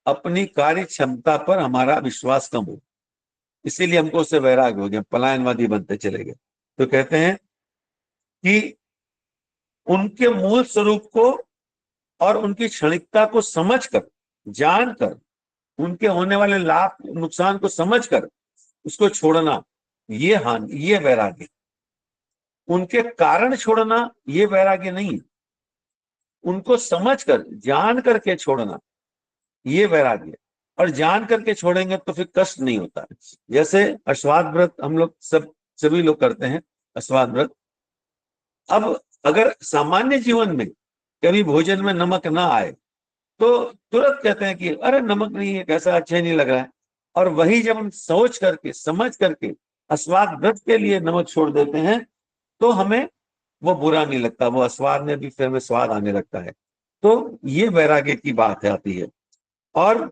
अपनी कार्य क्षमता पर हमारा विश्वास कम हो, इसीलिए हमको उससे वैराग्य हो गया, पलायनवादी बनते चले गए। तो कहते हैं कि उनके मूल स्वरूप को और उनकी क्षणिकता को समझकर, जानकर, उनके होने वाले लाभ नुकसान को समझकर उसको छोड़ना, ये वैराग्य। उनके कारण छोड़ना ये वैराग्य नहीं, उनको समझकर जान करके छोड़ना ये वैराग्य। और जान करके छोड़ेंगे तो फिर कष्ट नहीं होता है। जैसे अश्वाद व्रत हम लोग सभी लोग करते हैं, अश्वाद व्रत। अब अगर सामान्य जीवन में कभी भोजन में नमक ना आए तो तुरंत कहते हैं कि अरे नमक नहीं है, कैसा अच्छा नहीं लग रहा है। और वही जब हम सोच करके समझ करके अस्वाद व्रत के लिए नमक छोड़ देते हैं तो हमें वो बुरा नहीं लगता, वो अस्वाद में भी फिर हमें स्वाद आने लगता है। तो ये वैराग्य की बात आती है। और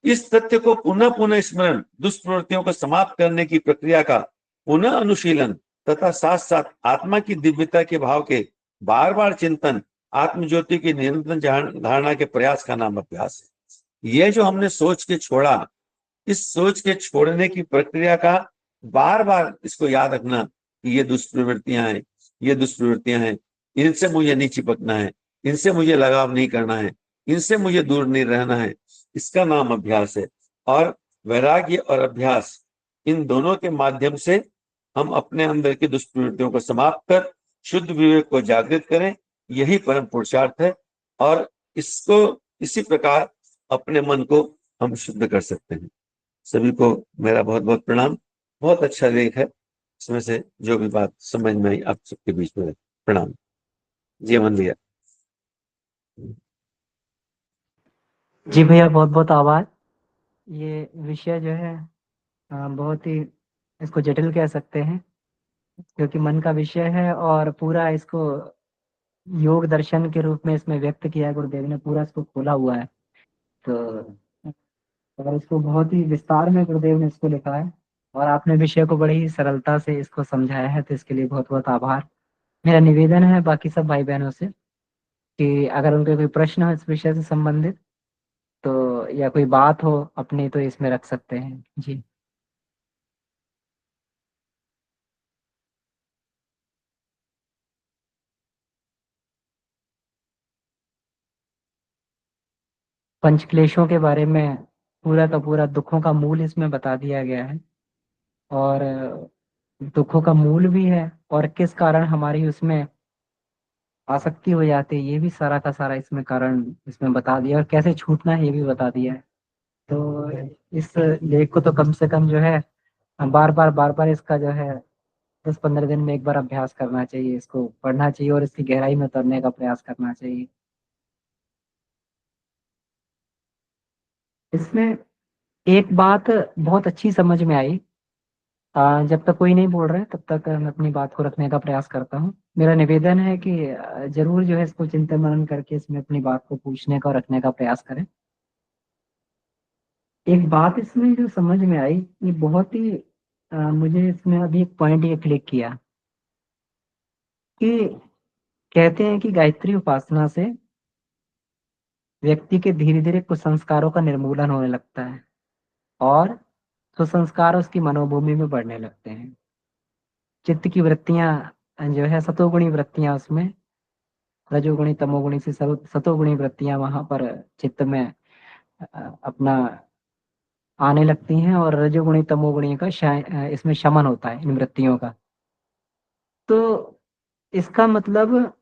इस तथ्य को पुनः पुनः स्मरण, दुष्प्रवृत्तियों को समाप्त करने की प्रक्रिया का पुनः अनुशीलन तथा साथ साथ आत्मा की दिव्यता के भाव के बार बार चिंतन, आत्मज्योति की निरंतर धारणा के प्रयास का नाम अभ्यास है। यह जो हमने सोच के छोड़ा, इस सोच के छोड़ने की प्रक्रिया का बार बार इसको याद रखना कि ये दुष्प्रवृत्तियां हैं, ये दुष्प्रवृत्तियां हैं, इनसे मुझे नहीं चिपकना है, इनसे मुझे लगाव नहीं करना है, इनसे मुझे दूर नहीं रहना है, इसका नाम अभ्यास है। और वैराग्य और अभ्यास, इन दोनों के माध्यम से हम अपने अंदर की दुष्प्रवृत्तियों को समाप्त कर शुद्ध विवेक को जागृत करें, यही परम पुरुषार्थ है। और इसको इसी प्रकार अपने मन को हम शुद्ध कर सकते हैं। सभी को मेरा बहुत बहुत प्रणाम। बहुत अच्छा लेख है, इसमें से जो भी बात समझ में आई आप सबके बीच में प्रणाम। जी अमन भैया। जी भैया, बहुत बहुत आभार। ये विषय जो है बहुत ही, इसको जटिल कह सकते हैं, क्योंकि मन का विषय है और पूरा इसको योग दर्शन के रूप में इसमें व्यक्त किया है। गुरुदेव ने पूरा इसको खोला हुआ है, तो और इसको बहुत ही विस्तार में गुरुदेव ने इसको लिखा है, और आपने विषय को बड़ी ही सरलता से इसको समझाया है, तो इसके लिए बहुत बहुत आभार। मेरा निवेदन है बाकी सब भाई बहनों से कि अगर उनके कोई प्रश्न हो इस विषय से संबंधित, तो या कोई बात हो अपनी, तो इसमें रख सकते हैं जी। पंचक्लेशों के बारे में पूरा का पूरा दुखों का मूल इसमें बता दिया गया है, और दुखों का मूल भी है, और किस कारण हमारी उसमें आसक्ति हो जाती है, ये भी सारा का सारा इसमें कारण इसमें बता दिया, और कैसे छूटना है ये भी बता दिया है। तो इस लेख को तो कम से कम जो है बार बार इसका जो है 10-15 दिन में एक बार अभ्यास करना चाहिए, इसको पढ़ना चाहिए और इसकी गहराई में उतरने का प्रयास करना चाहिए। इसमें एक बात बहुत अच्छी समझ में आई। जब तक कोई नहीं बोल रहे तब तक मैं अपनी बात को रखने का प्रयास करता हूँ। मेरा निवेदन है कि जरूर जो है इसको चिंतन मनन करके इसमें अपनी बात को पूछने का और रखने का प्रयास करें। एक बात इसमें जो समझ में आई, ये बहुत ही मुझे इसमें अभी एक पॉइंट ये क्लिक किया कि कहते हैं कि गायत्री उपासना से व्यक्ति के धीरे धीरे कुछ संस्कारों का निर्मूलन होने लगता है, और सुसंस्कार उसकी मनोभूमि में बढ़ने लगते हैं। चित्त की वृत्तियां जो है सतोगुणी वृत्तियां, उसमें रजोगुणी तमोगुणी से सतोगुणी वृत्तियां वहां पर चित्त में अपना आने लगती हैं, और रजोगुणी तमोगुणी का इसमें शमन होता है इन वृत्तियों का। तो इसका मतलब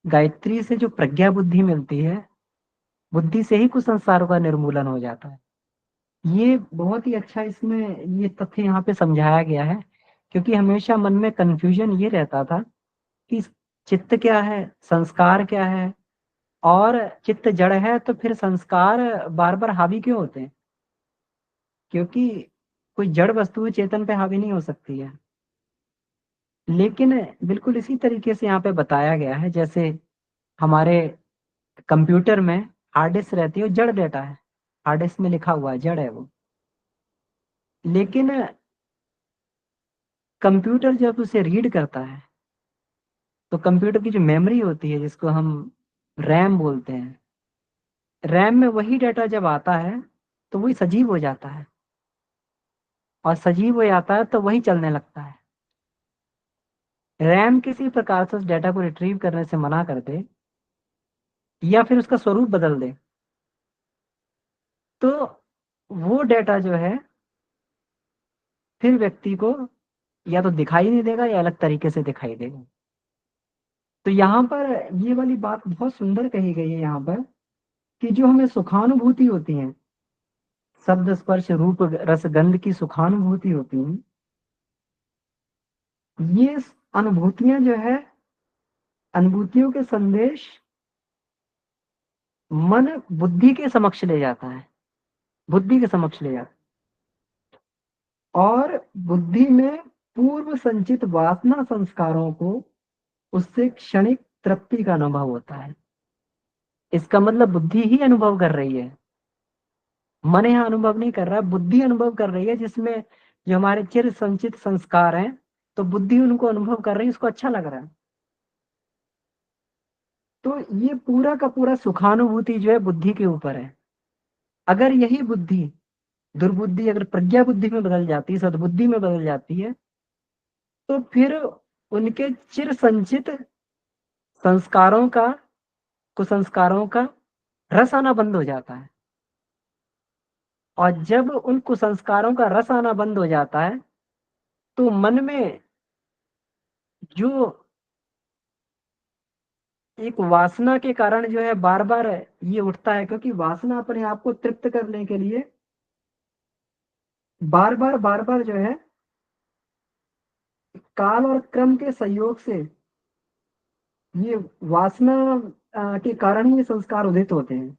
गायत्री से जो प्रज्ञा बुद्धि मिलती है, बुद्धि से ही कुछ संसारों का निर्मूलन हो जाता है। ये बहुत ही अच्छा इसमें ये तथ्य यहाँ पे समझाया गया है, क्योंकि हमेशा मन में कंफ्यूजन ये रहता था कि चित्त क्या है, संस्कार क्या है, और चित्त जड़ है तो फिर संस्कार बार बार हावी क्यों होते हैं? क्योंकि कोई जड़ वस्तु चेतन पे हावी नहीं हो सकती है। लेकिन बिल्कुल इसी तरीके से यहाँ पे बताया गया है, जैसे हमारे कंप्यूटर में हार्ड डिस्क रहती है, वो जड़ डेटा है, हार्ड डिस्क में लिखा हुआ है, जड़ है वो। लेकिन कंप्यूटर जब उसे रीड करता है, तो कंप्यूटर की जो मेमोरी होती है जिसको हम रैम बोलते हैं, रैम में वही डाटा जब आता है तो वही सजीव हो जाता है, और सजीव हो जाता है तो वही चलने लगता है। रैम किसी प्रकार से उस डाटा को रिट्रीव करने से मना कर दे, या फिर उसका स्वरूप बदल दे, तो वो डाटा जो है फिर व्यक्ति को या तो दिखाई नहीं देगा या अलग तरीके से दिखाई देगा। तो यहाँ पर ये वाली बात बहुत सुंदर कही गई है यहाँ पर, कि जो हमें सुखानुभूति होती है, शब्द स्पर्श रूप रस गंध की सुखानुभूति होती है, ये अनुभूतियां जो है, अनुभूतियों के संदेश मन बुद्धि के समक्ष ले जाता है, बुद्धि के समक्ष ले जाता है, और बुद्धि में पूर्व संचित वासना संस्कारों को उससे क्षणिक तृप्ति का अनुभव होता है। इसका मतलब बुद्धि ही अनुभव कर रही है, मन यहाँ अनुभव नहीं कर रहा, बुद्धि अनुभव कर रही है, जिसमें जो हमारे चिर संचित संस्कार हैं, तो बुद्धि उनको अनुभव कर रही है, उसको अच्छा लग रहा है। तो ये पूरा का पूरा सुखानुभूति जो है बुद्धि के ऊपर है। अगर यही बुद्धि दुर्बुद्धि अगर प्रज्ञा बुद्धि में बदल जाती है, सद्बुद्धि में बदल जाती है, तो फिर उनके चिर संचित संस्कारों का, कुसंस्कारों का रस आना बंद हो जाता है। और जब उन कुसंस्कारों का रस आना बंद हो जाता है, तो मन में जो एक वासना के कारण जो है बार बार ये उठता है, क्योंकि वासना अपने आप को तृप्त करने के लिए बार बार जो है काल और क्रम के सहयोग से ये वासना के कारण ही ये संस्कार उदित होते हैं।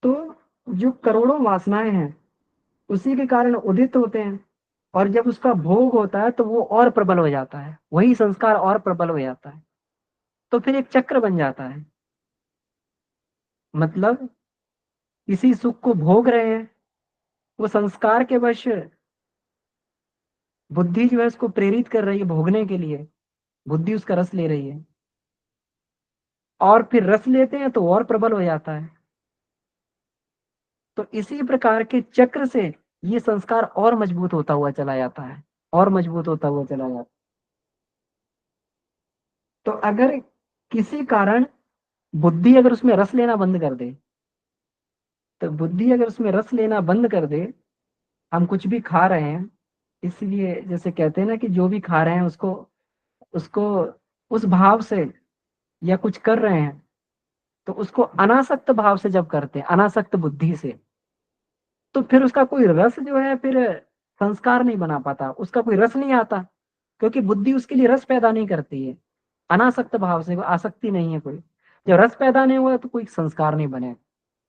तो जो करोड़ों वासनाएं हैं उसी के कारण उदित होते हैं, और जब उसका भोग होता है तो वो और प्रबल हो जाता है, वही संस्कार और प्रबल हो जाता है, तो फिर एक चक्र बन जाता है। मतलब किसी सुख को भोग रहे हैं, वो संस्कार के वश बुद्धि जो है उसको प्रेरित कर रही है भोगने के लिए, बुद्धि उसका रस ले रही है, और फिर रस लेते हैं तो और प्रबल हो जाता है। तो इसी प्रकार के चक्र से ये संस्कार और मजबूत होता हुआ चला जाता है, और मजबूत होता हुआ चला जाता है। तो अगर किसी कारण बुद्धि अगर उसमें रस लेना बंद कर दे, तो बुद्धि अगर उसमें रस लेना बंद कर दे, हम कुछ भी खा रहे हैं, इसलिए जैसे कहते हैं ना कि जो भी खा रहे हैं उसको उसको उस भाव से, या कुछ कर रहे हैं तो उसको अनासक्त भाव से जब करते हैं, अनासक्त बुद्धि से, तो फिर उसका कोई रस जो है फिर संस्कार नहीं बना पाता, उसका कोई रस नहीं आता, क्योंकि बुद्धि उसके लिए रस पैदा नहीं करती है। अनासक्त भाव से, आसक्ति नहीं है कोई, जब रस पैदा नहीं हुआ तो कोई संस्कार नहीं बने।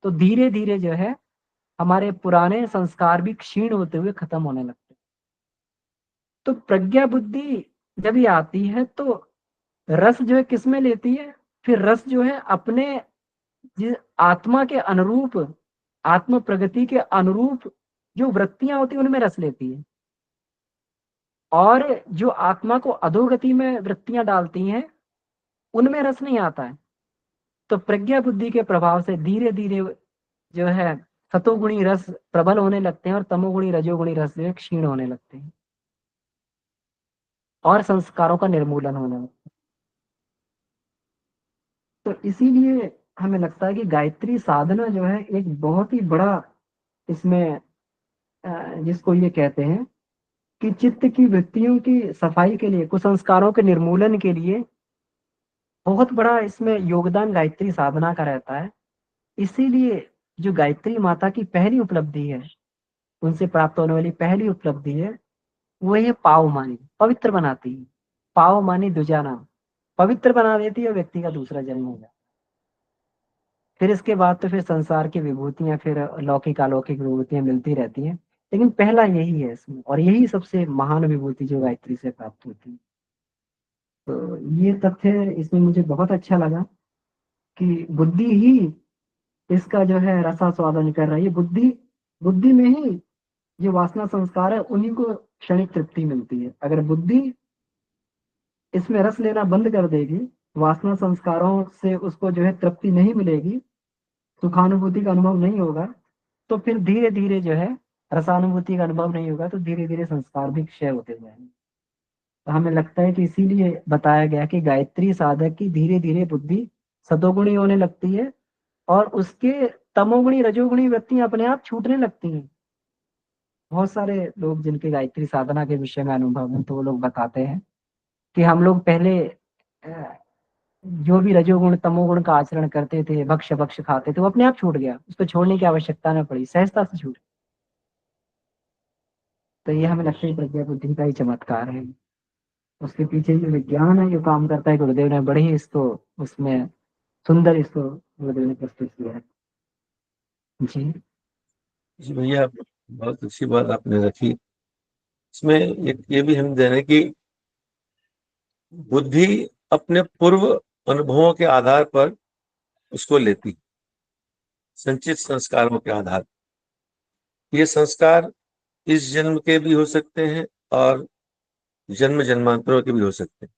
तो धीरे धीरे जो है हमारे पुराने संस्कार भी क्षीण होते हुए खत्म होने लगते। तो प्रज्ञा बुद्धि जब ये आती है तो रस जो है किसमें लेती है, फिर रस जो है अपने आत्मा के अनुरूप, आत्म प्रगति के अनुरूप जो वृत्तियां होती है उनमें रस लेती है, और जो आत्मा को अधोगति में वृत्तियां डालती हैं उनमें रस नहीं आता है। तो प्रज्ञा बुद्धि के प्रभाव से धीरे धीरे जो है सतोगुणी रस प्रबल होने लगते हैं, और तमोगुणी रजोगुणी रस जो है क्षीण होने लगते हैं, और संस्कारों का निर्मूलन होने लगता है। तो इसीलिए हमें लगता है कि गायत्री साधना जो है एक बहुत ही बड़ा इसमें जिसको ये कहते हैं कि चित्त की वृत्तियों की सफाई के लिए, कुसंस्कारों के निर्मूलन के लिए बहुत बड़ा इसमें योगदान गायत्री साधना का रहता है। इसीलिए जो गायत्री माता की पहली उपलब्धि है, उनसे प्राप्त होने वाली पहली उपलब्धि है, वो है पाव मानी, पवित्र बनाती है। पाव मानी दूजा नाम, पवित्र बना देती है, व्यक्ति का दूसरा जन्म हो जाता है। फिर इसके बाद तो फिर संसार की विभूतियां, फिर लौकिक अलौकिक विभूतियां मिलती रहती हैं, लेकिन पहला यही है इसमें, और यही सबसे महान विभूति जो गायत्री से प्राप्त होती है। तो ये तथ्य इसमें मुझे बहुत अच्छा लगा कि बुद्धि ही इसका जो है रसास्वादन कर रही है। बुद्धि बुद्धि में ही जो वासना संस्कार है उन्हीं को क्षणिक तृप्ति मिलती है। अगर बुद्धि इसमें रस लेना बंद कर देगी, वासना संस्कारों से उसको जो है तृप्ति नहीं मिलेगी, सुखानुभूति का अनुभव नहीं होगा, तो फिर धीरे धीरे जो है रसानुभूति का अनुभव नहीं होगा, तो धीरे धीरे संस्कार भी क्षय होते जाएंगे। तो हमें लगता है कि इसीलिए बताया गया कि गायत्री साधक की धीरे धीरे बुद्धि सतोगुणी होने लगती है, और उसके तमोगुणी रजोगुणी वृत्तियां अपने आप छूटने लगती हैं। बहुत सारे लोग जिनके गायत्री साधना के विषय में अनुभव है, तो वो लोग बताते हैं कि हम लोग पहले जो भी रजोगुण तमोगुण का आचरण करते थे, भक्ष्य भक्ष्य खाते थे, वो अपने आप छूट गया, उसको छोड़ने की आवश्यकता न पड़ी, सहजता से छूट। तो ये हमें लगता है प्रज्ञा बुद्धि का ही चमत्कार है। उसके पीछे जो विज्ञान है जो काम करता है, गुरुदेव ने बड़े ही इसको उसमें सुंदर इसको गुरुदेव ने प्रस्तुत किया है। जी जी भैया, बहुत अच्छी बात आपने रखी। इसमें एक ये भी हम दे रहे हैं कि बुद्धि अपने पूर्व अनुभवों के आधार पर उसको लेती, संचित संस्कारों के आधार। ये संस्कार इस जन्म के भी हो सकते हैं और जन्म जन्मांतरों के भी हो सकते हैं।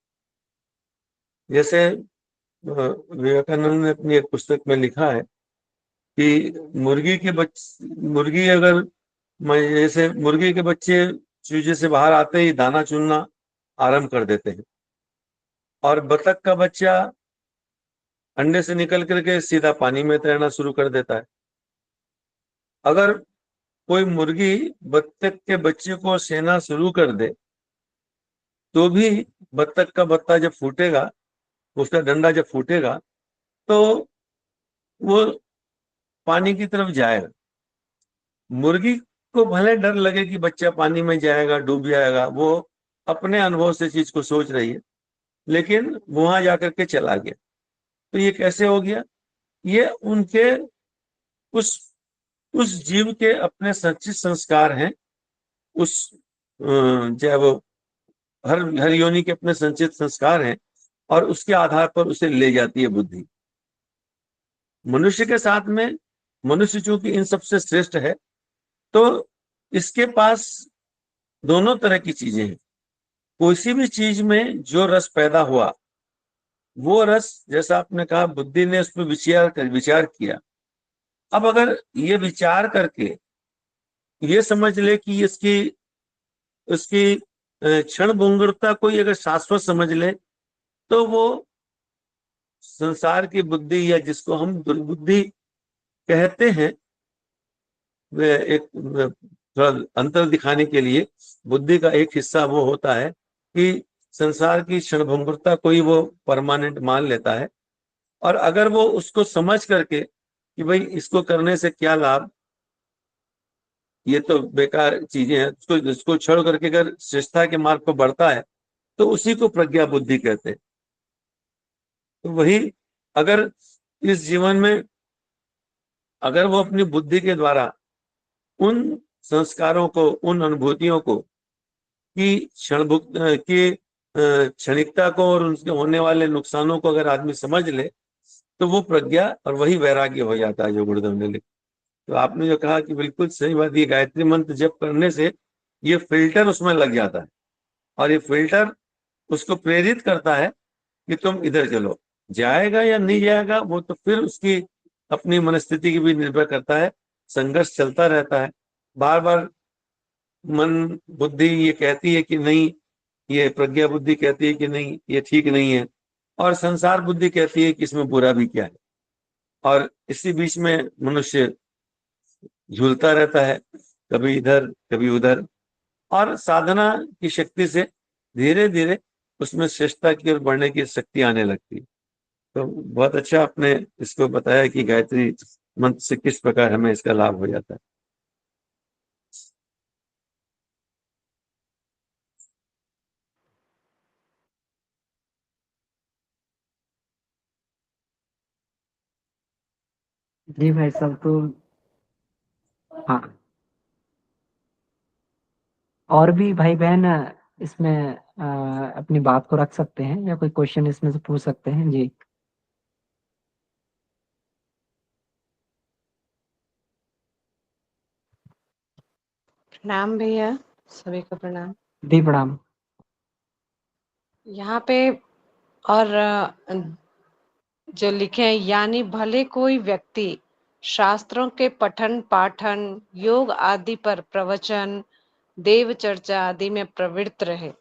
जैसे विवेकानंद ने अपनी एक पुस्तक में लिखा है कि मुर्गी अगर जैसे मुर्गी के बच्चे चूजे से बाहर आते ही दाना चुनना आरंभ कर देते हैं, और बतख का बच्चा अंडे से निकल करके सीधा पानी में तैरना शुरू कर देता है। अगर कोई मुर्गी बत्तख के बच्चे को सेना शुरू कर दे तो भी बत्तख का बत्ता जब फूटेगा, उसका डंडा जब फूटेगा, तो वो पानी की तरफ जाएगा। मुर्गी को भले डर लगे कि बच्चा पानी में जाएगा, डूब जाएगा, वो अपने अनुभव से चीज को सोच रही है, लेकिन वहां जाकर के चला गया। तो ये कैसे हो गया? ये उनके उस उस जीव के अपने संचित संस्कार हैं। उस चाहे वो हर योनि के अपने संचित संस्कार हैं, और उसके आधार पर उसे ले जाती है बुद्धि। मनुष्य के साथ में, मनुष्य चूंकि इन सबसे श्रेष्ठ है, तो इसके पास दोनों तरह की चीजें हैं। किसी भी चीज में जो रस पैदा हुआ, वो रस, जैसा आपने कहा, बुद्धि ने उस पर विचार किया। अब अगर ये विचार करके ये समझ ले कि इसकी उसकी क्षण भंगुरता कोई अगर शाश्वत समझ ले, तो वो संसार की बुद्धि, या जिसको हम दुर्बुद्धि कहते हैं, वे एक थोड़ा अंतर दिखाने के लिए बुद्धि का एक हिस्सा वो होता है कि संसार की क्षणभंगुरता कोई वो परमानेंट मान लेता है। और अगर वो उसको समझ करके कि भाई इसको करने से क्या लाभ, ये तो बेकार चीजें हैं, उसको छोड़ करके अगर श्रेष्ठता के मार्ग पर बढ़ता है, तो उसी को प्रज्ञा बुद्धि कहते हैं। तो वही, अगर इस जीवन में अगर वो अपनी बुद्धि के द्वारा उन संस्कारों को, उन अनुभूतियों को की क्षणिकता को और उनके होने वाले नुकसानों को अगर आदमी समझ ले, तो वो प्रज्ञा और वही वैराग्य हो जाता है जो गुरुदेव ने लिखा। तो आपने जो कहा कि बिल्कुल सही बात, ये गायत्री मंत्र जप करने से ये फिल्टर उसमें लग जाता है, और ये फिल्टर उसको प्रेरित करता है कि तुम इधर चलो। जाएगा या नहीं जाएगा, वो तो फिर उसकी अपनी मनस्थिति की भी निर्भर करता है। संघर्ष चलता रहता है, बार बार मन बुद्धि ये कहती है कि नहीं, ये प्रज्ञा बुद्धि कहती है कि नहीं, ये ठीक नहीं है, और संसार बुद्धि कहती है कि इसमें बुरा भी क्या है। और इसी बीच में मनुष्य झूलता रहता है, कभी इधर कभी उधर, और साधना की शक्ति से धीरे धीरे उसमें श्रेष्ठता की ओर बढ़ने की शक्ति आने लगती है। तो बहुत अच्छा आपने इसको बताया कि गायत्री मंत्र से किस प्रकार हमें इसका लाभ हो जाता है। जी भाई साहब, तो हाँ, और भी भाई बहन इसमें अपनी बात को रख सकते हैं, या कोई क्वेश्चन इसमें से पूछ सकते हैं। जी प्रणाम भैया, सभी को प्रणाम। दी प्रणाम। यहाँ पे और जो लिखे हैं, यानी भले कोई व्यक्ति शास्त्रों के पठन पाठन, योग आदि पर प्रवचन, देव चर्चा आदि में प्रवृत्त रहे।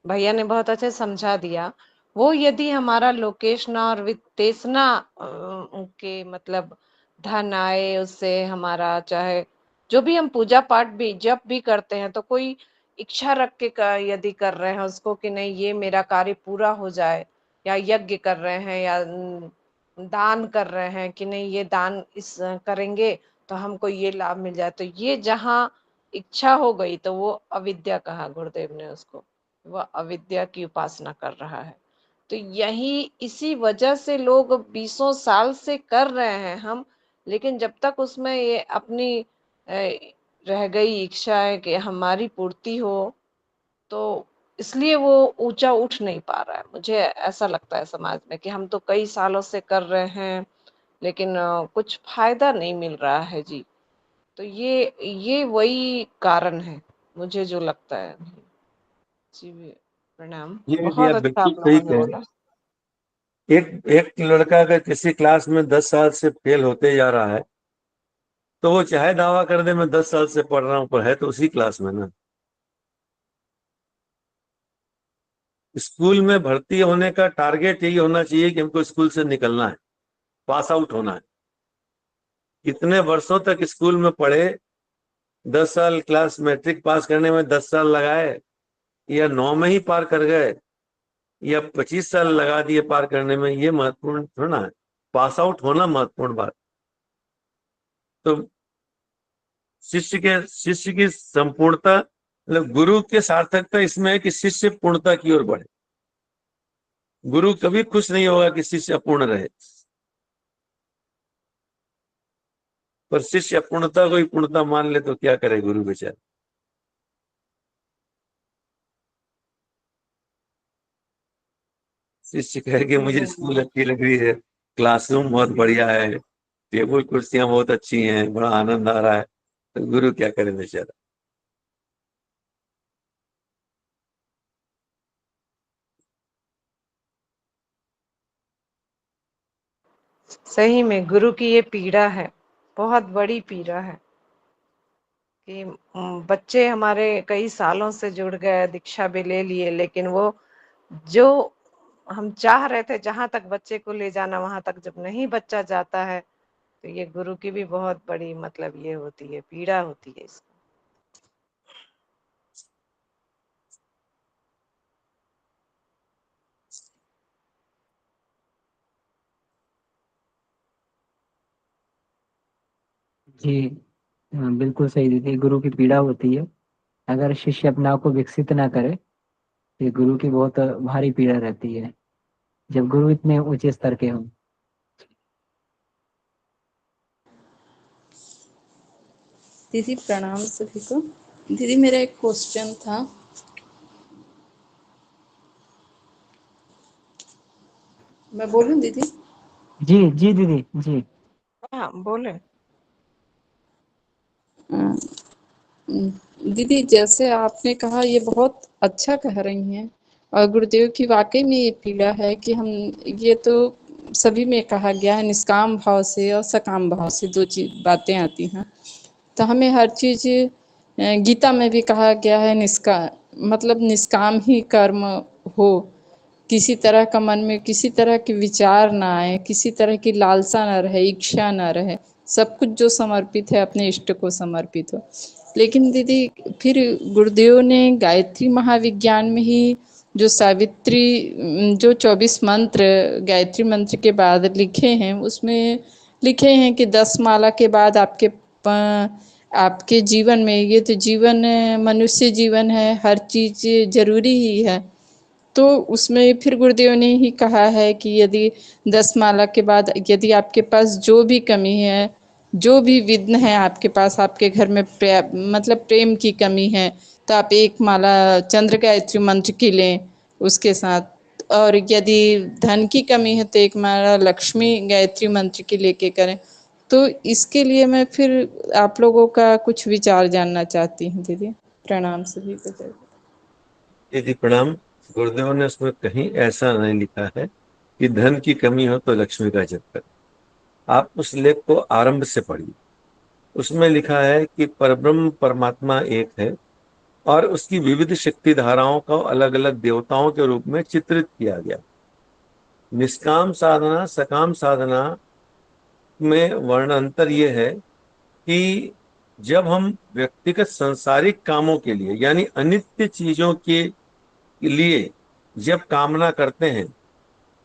भैया ने बहुत अच्छे समझा दिया। वो यदि हमारा लोकेशना और वित्तेषणा के मतलब धन आए उससे, हमारा चाहे जो भी हम पूजा पाठ भी जब भी करते हैं, तो कोई इच्छा रख के यदि कर रहे हैं उसको कि नहीं ये मेरा कार्य पूरा हो जाए, या यज्ञ कर रहे हैं, या दान कर रहे हैं कि नहीं ये दान इस करेंगे तो हमको ये लाभ मिल जाए, तो ये जहाँ इच्छा हो गई तो वो अविद्या कहा गुरुदेव ने उसको। वह अविद्या की उपासना कर रहा है। तो यही इसी वजह से लोग बीसों साल से कर रहे हैं हम, लेकिन जब तक उसमें ये अपनी रह गई इच्छा है कि हमारी पूर्ति हो, तो इसलिए वो ऊंचा उठ नहीं पा रहा है। मुझे ऐसा लगता है समाज में कि हम तो कई सालों से कर रहे हैं, लेकिन कुछ फायदा नहीं मिल रहा है जी। तो ये वही कारण है, मुझे जो लगता है। जी प्रणाम, ये भी बहुत आप अच्छा बिल्कुल आप सही लोगों ने कह रहे बोला। हैं। एक एक लड़का अगर किसी क्लास में 10 साल से फेल होते जा रहा है, तो वो चाहे दावा कर दे मैं 10 साल से पढ़ रहा हूँ, पर है तो उसी क्लास में ना। स्कूल में भर्ती होने का टारगेट यही होना चाहिए कि हमको स्कूल से निकलना है, पास आउट होना है। कितने वर्षों तक स्कूल में पढ़े, 10 साल क्लास मैट्रिक पास करने में 10 साल लगाए, या 9 में ही पार कर गए या 25 साल लगा दिए पार करने में, ये महत्वपूर्ण थोड़ा है। पास आउट होना महत्वपूर्ण बात। तो शिष्य की संपूर्णता, मतलब गुरु के सार्थकता इसमें है कि शिष्य पूर्णता की ओर बढ़े। गुरु कभी खुश नहीं होगा कि शिष्य अपूर्ण रहे, पर शिष्य अपूर्णता को ही पूर्णता मान ले तो क्या करे गुरु बेचारा। शिष्य कहे कि मुझे स्कूल अच्छी लग रही है, क्लासरूम बहुत बढ़िया है, टेबल कुर्सियां बहुत अच्छी हैं, बड़ा आनंद आ रहा है, तो गुरु क्या करे बेचारा। सही में गुरु की ये पीड़ा है, बहुत बड़ी पीड़ा है कि बच्चे हमारे कई सालों से जुड़ गए, दीक्षा भी ले लिए, लेकिन वो जो हम चाह रहे थे जहां तक बच्चे को ले जाना, वहां तक जब नहीं बच्चा जाता है, तो ये गुरु की भी बहुत बड़ी मतलब ये होती है, पीड़ा होती है इसको। जी हाँ, बिल्कुल सही दीदी, गुरु की पीड़ा होती है। अगर शिष्य अपने आप को विकसित ना करे तो ये गुरु की बहुत भारी पीड़ा रहती है, जब गुरु इतने ऊंचे स्तर के हों। दीदी प्रणाम सभी को। दीदी मेरा एक क्वेश्चन था। मैं बोलूं दीदी? जी जी दीदी जी। हाँ बोले। दीदी जैसे आपने कहा ये बहुत अच्छा कह रही हैं, और गुरुदेव की वाकई में ये पीड़ा है कि हम, ये तो सभी में कहा गया है, निष्काम भाव से और सकाम भाव से दो चीज बातें आती हैं। तो हमें हर चीज, गीता में भी कहा गया है मतलब निष्काम ही कर्म हो, किसी तरह का मन में किसी तरह के विचार ना आए, किसी तरह की लालसा ना रहे, इच्छा ना रहे, सब कुछ जो समर्पित है अपने इष्ट को समर्पित हो। लेकिन दीदी फिर गुरुदेव ने गायत्री महाविज्ञान में ही जो सावित्री, जो 24 मंत्र गायत्री मंत्र के बाद लिखे हैं, उसमें लिखे हैं कि 10 माला के बाद आपके जीवन में, ये तो जीवन मनुष्य जीवन है, हर चीज जरूरी ही है। तो उसमें फिर गुरुदेव ने ही कहा है कि यदि 10 माला के बाद यदि आपके पास जो भी कमी है, जो भी विघ्न है आपके पास, आपके घर में मतलब प्रेम की कमी है, तो आप एक माला चंद्र गायत्री मंत्र की लें उसके साथ। और यदि धन की कमी है तो एक माला लक्ष्मी गायत्री मंत्र की लेके करें। तो इसके लिए मैं फिर आप लोगों का कुछ विचार जानना चाहती हूँ दीदी। प्रणाम सभी को। जय। यदि प्रणाम। गुरुदेव ने उसमें कहीं ऐसा नहीं लिखा है कि धन की कमी हो तो लक्ष्मी का जप करें। आप उस लेख को आरंभ से पढ़िए। उसमें लिखा है कि परब्रह्म परमात्मा एक है और उसकी विविध शक्ति धाराओं को अलग अलग देवताओं के रूप में चित्रित किया गया। निष्काम साधना सकाम साधना में वर्णांतर यह है कि जब हम व्यक्तिगत सांसारिक कामों के लिए यानी अनित्य चीजों के लिए जब कामना करते हैं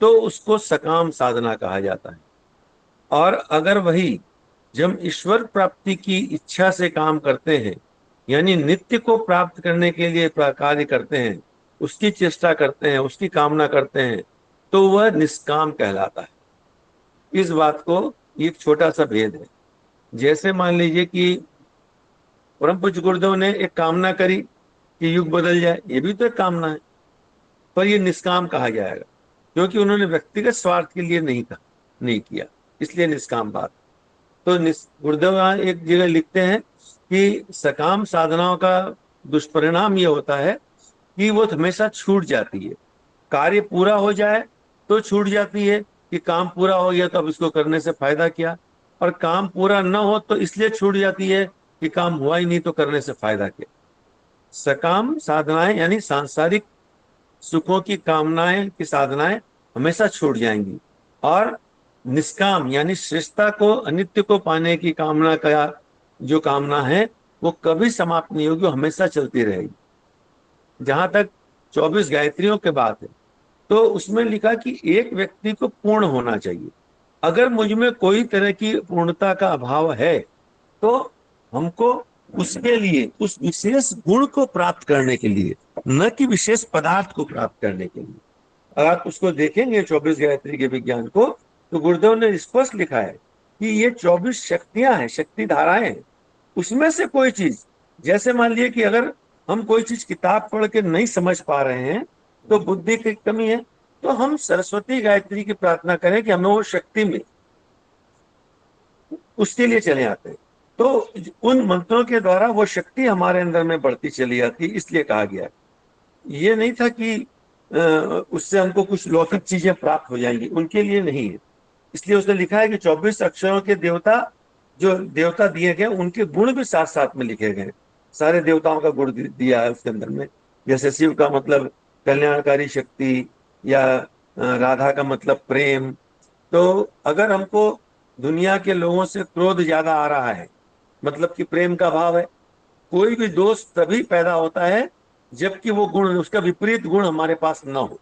तो उसको सकाम साधना कहा जाता है। और अगर वही जब ईश्वर प्राप्ति की इच्छा से काम करते हैं, यानी नित्य को प्राप्त करने के लिए कार्य करते हैं, उसकी चेष्टा करते हैं, उसकी कामना करते हैं, तो वह निष्काम कहलाता है। इस बात को एक छोटा सा भेद है। जैसे मान लीजिए कि परम पूज्य गुरुदेव ने एक कामना करी कि युग बदल जाए, ये भी तो एक कामना है, पर ये निष्काम कहा जाएगा क्योंकि उन्होंने व्यक्तिगत स्वार्थ के लिए नहीं किया, इसलिए निष्काम बात। तो गुरुदेव एक जगह लिखते हैं कि सकाम साधनाओं का दुष्परिणाम ये होता है कि वो हमेशा छूट जाती है। कार्य पूरा हो जाए तो छूट जाती है कि काम पूरा हो गया तो अब इसको करने से फायदा क्या, और काम पूरा न हो तो इसलिए छूट जाती है कि काम हुआ ही नहीं तो करने से फायदा क्या। सकाम साधनाएं यानी सांसारिक सुखों की कामनाएं की साधनाएं हमेशा छूट जाएंगी, और निष्काम यानी श्रेष्ठता को अनित्य को पाने की कामना का जो कामना है वो कभी समाप्त नहीं होगी, वो हमेशा चलती रहेगी। जहां तक 24 गायत्रियों के बात है, तो उसमें लिखा कि एक व्यक्ति को पूर्ण होना चाहिए। अगर मुझ में कोई तरह की पूर्णता का अभाव है तो हमको उसके लिए, उस विशेष गुण को प्राप्त करने के लिए, न कि विशेष पदार्थ को प्राप्त करने के लिए, अगर आप उसको देखेंगे 24 गायत्री के विज्ञान को, तो गुरुदेव ने स्पष्ट लिखा है कि ये 24 शक्तियां हैं, शक्ति धाराएं हैं। उसमें से कोई चीज, जैसे मान लिया कि अगर हम कोई चीज किताब पढ़ के नहीं समझ पा रहे हैं तो बुद्धि की कमी है, तो हम सरस्वती गायत्री की प्रार्थना करें कि हमें वो शक्ति मिले, उसके लिए चले आते हैं। तो उन मंत्रों के द्वारा वो शक्ति हमारे अंदर में बढ़ती चली जाती, इसलिए कहा गया। ये नहीं था कि उससे हमको कुछ लौकिक चीजें प्राप्त हो जाएंगी, उनके लिए नहीं है। इसलिए उसने लिखा है कि 24 अक्षरों के देवता, जो देवता दिए गए उनके गुण भी साथ साथ में लिखे गए। सारे देवताओं का गुण दिया है उसके अंदर में। जैसे शिव का मतलब कल्याणकारी शक्ति, या राधा का मतलब प्रेम। तो अगर हमको दुनिया के लोगों से क्रोध ज्यादा आ रहा है, मतलब कि प्रेम का भाव है। कोई भी दोष तभी पैदा होता है जबकि वो गुण, उसका विपरीत गुण हमारे पास न हो।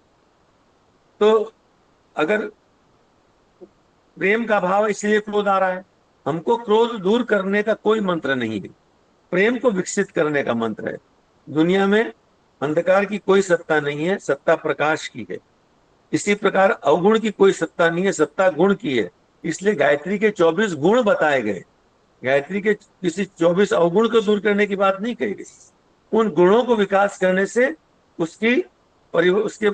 तो अगर प्रेम का भाव है इसलिए क्रोध आ रहा है, हमको क्रोध दूर करने का कोई मंत्र नहीं है, प्रेम को विकसित करने का मंत्र है। दुनिया में अंधकार की कोई सत्ता नहीं है, सत्ता प्रकाश की है। इसी प्रकार अवगुण की कोई सत्ता नहीं है, सत्ता गुण की है। इसलिए गायत्री के 24 गुण बताए गए। गायत्री के किसी 24 अवगुण को दूर करने की बात नहीं कही गई। उन गुणों को विकास करने से उसकी उसके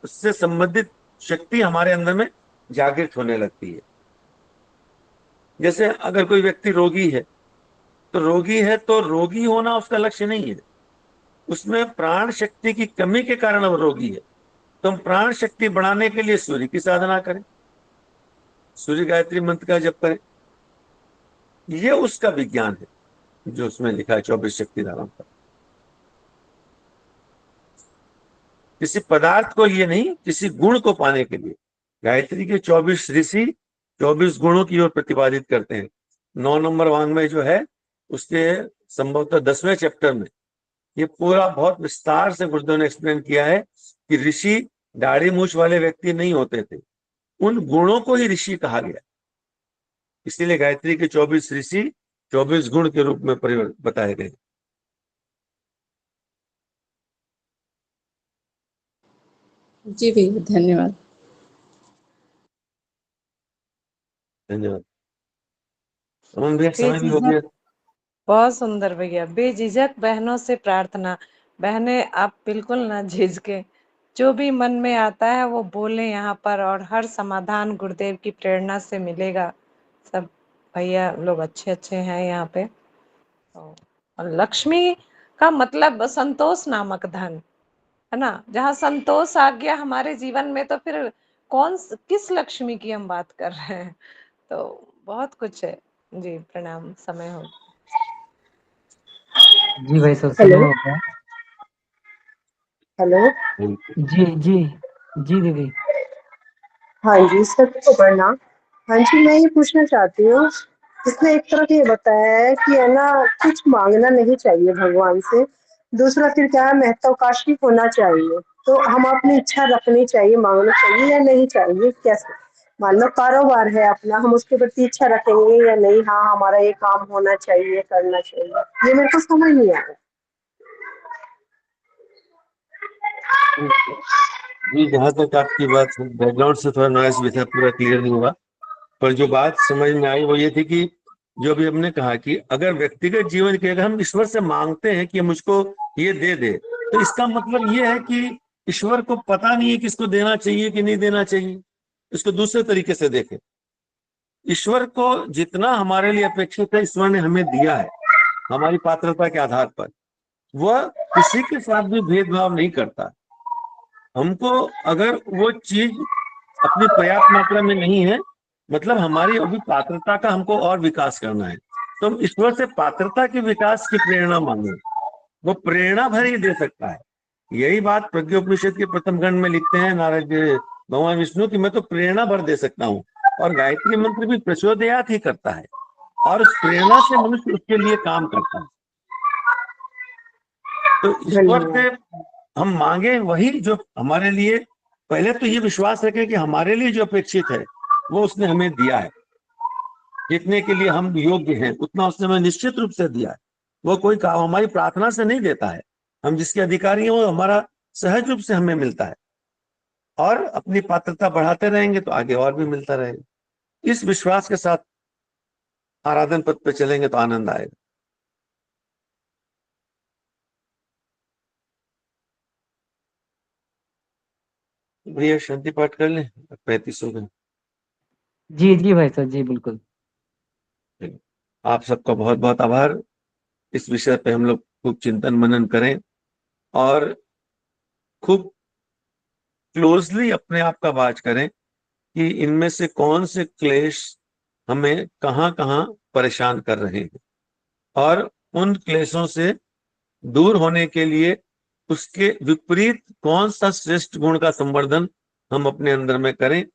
उससे संबंधित शक्ति हमारे अंदर में जागृत होने लगती है। जैसे अगर कोई व्यक्ति रोगी है, तो रोगी होना उसका लक्ष्य नहीं है, उसमें प्राण शक्ति की कमी के कारण वो रोगी है। तो हम प्राण शक्ति बढ़ाने के लिए सूर्य की साधना करें, सूर्य गायत्री मंत्र का जप करें। ये उसका विज्ञान है जो उसमें लिखा है 24 शक्ति धाराओं का। किसी पदार्थ को लिए नहीं, किसी गुण को पाने के लिए। गायत्री के 24 ऋषि 24 गुणों की ओर प्रतिपादित करते हैं। 9 नंबर वांग्मय जो है उसके संभवतः 10वें चैप्टर में ये पूरा बहुत विस्तार से गुरुदेव ने एक्सप्लेन किया है कि ऋषि दाढ़ी मूछ वाले व्यक्ति नहीं होते थे, उन गुणों को ही ऋषि कहा गया। इसीलिए गायत्री के 24 ऋषि 24 गुण के रूप में बताए गए। जी भैया, धन्यवाद। धन्यवाद। अमन भैया समय भी हो गया। बहुत सुंदर भैया। बेझिझक बहनों से प्रार्थना, बहनें आप बिल्कुल ना झिझके, जो भी मन में आता है वो बोले यहाँ पर, और हर समाधान गुरुदेव की प्रेरणा से मिलेगा। सब भैया लोग अच्छे अच्छे हैं यहाँ पे। और लक्ष्मी का मतलब संतोष नामक धन है ना। जहाँ संतोष आ गया हमारे जीवन में तो फिर किस लक्ष्मी की हम बात कर रहे हैं। तो बहुत कुछ है जी। प्रणाम, समय हो। जी भाई, सब हेलो। समय हो गया। हेलो। जी जी जी दीदी। हाँ जी, सबको प्रणाम। हाँ जी, मैं ये पूछना चाहती हूँ, इसमें एक तरफ ये बताया है कि है ना, कुछ मांगना नहीं चाहिए भगवान से। दूसरा फिर क्या है, महत्वाकांक्षी होना चाहिए। तो हम अपनी इच्छा रखनी चाहिए, मांगना चाहिए या नहीं चाहिए, कैसे? मान लो कारोबार है अपना, हम उसके प्रति इच्छा रखेंगे या नहीं, हाँ हमारा ये काम होना चाहिए, करना चाहिए, ये मेरे को समझ नहीं आ रहा। जी, जहां तक आपकी बात, बैकग्राउंड से थोड़ा नॉइस भी था, पूरा क्लियर नहीं हुआ, पर जो बात समझ में आई वो ये थी कि जो भी हमने कहा कि अगर व्यक्तिगत जीवन के, अगर हम ईश्वर से मांगते हैं कि मुझको ये दे दे, तो इसका मतलब ये है कि ईश्वर को पता नहीं है कि इसको देना चाहिए कि नहीं देना चाहिए। इसको दूसरे तरीके से देखें, ईश्वर को जितना हमारे लिए अपेक्षित है ईश्वर ने हमें दिया है हमारी पात्रता के आधार पर। वह किसी के साथ भी भेदभाव नहीं करता। हमको अगर वो चीज अपनी पर्याप्त मात्रा में नहीं है, मतलब हमारी अभी पात्रता का हमको और विकास करना है, तो हम ईश्वर से पात्रता के विकास की प्रेरणा मांगे। वो प्रेरणा भर ही दे सकता है। यही बात प्रज्ञोपनिषद के प्रथम खंड में लिखते हैं नारद भगवान विष्णु की, मैं तो प्रेरणा भर दे सकता हूँ। और गायत्री मंत्र भी प्रचोदयात ही करता है, और उस प्रेरणा से मनुष्य उसके लिए काम करता है। तो ईश्वर से हम मांगे वही जो हमारे लिए, पहले तो ये विश्वास रखें कि हमारे लिए जो अपेक्षित है वो उसने हमें दिया है, जितने के लिए हम योग्य हैं उतना उसने हमें निश्चित रूप से दिया है। वो कोई काम हमारी प्रार्थना से नहीं देता है, हम जिसके अधिकारी हैं वो हमारा सहज रूप से हमें मिलता है, और अपनी पात्रता बढ़ाते रहेंगे तो आगे और भी मिलता रहेगा। इस विश्वास के साथ आराधन पथ पे चलेंगे तो आनंद आएगा। भैया शांति पाठ कर लें, 35 हो गए। जी जी भाई साहब, जी बिल्कुल। आप सबका बहुत बहुत आभार। इस विषय पे हम लोग खूब चिंतन मनन करें और खूब क्लोजली अपने आप का वाच करें कि इनमें से कौन से क्लेश हमें कहाँ कहाँ परेशान कर रहे हैं, और उन क्लेशों से दूर होने के लिए उसके विपरीत कौन सा श्रेष्ठ गुण का संवर्धन हम अपने अंदर में करें।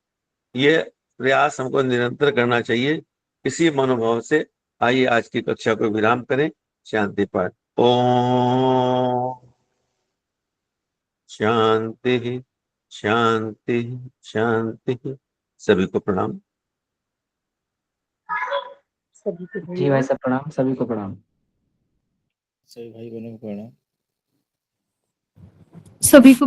ये प्रयास हमको निरंतर करना चाहिए। इसी मनोभाव से आइए आज की कक्षा को विराम करें। शांति पाठ। ओम शांति शांति शांति। सभी को प्रणाम। सभी को जी भाई धन्यवाद। साहब प्रणाम, सभी को प्रणाम। सभी भाई बहनों को प्रणाम। सभी को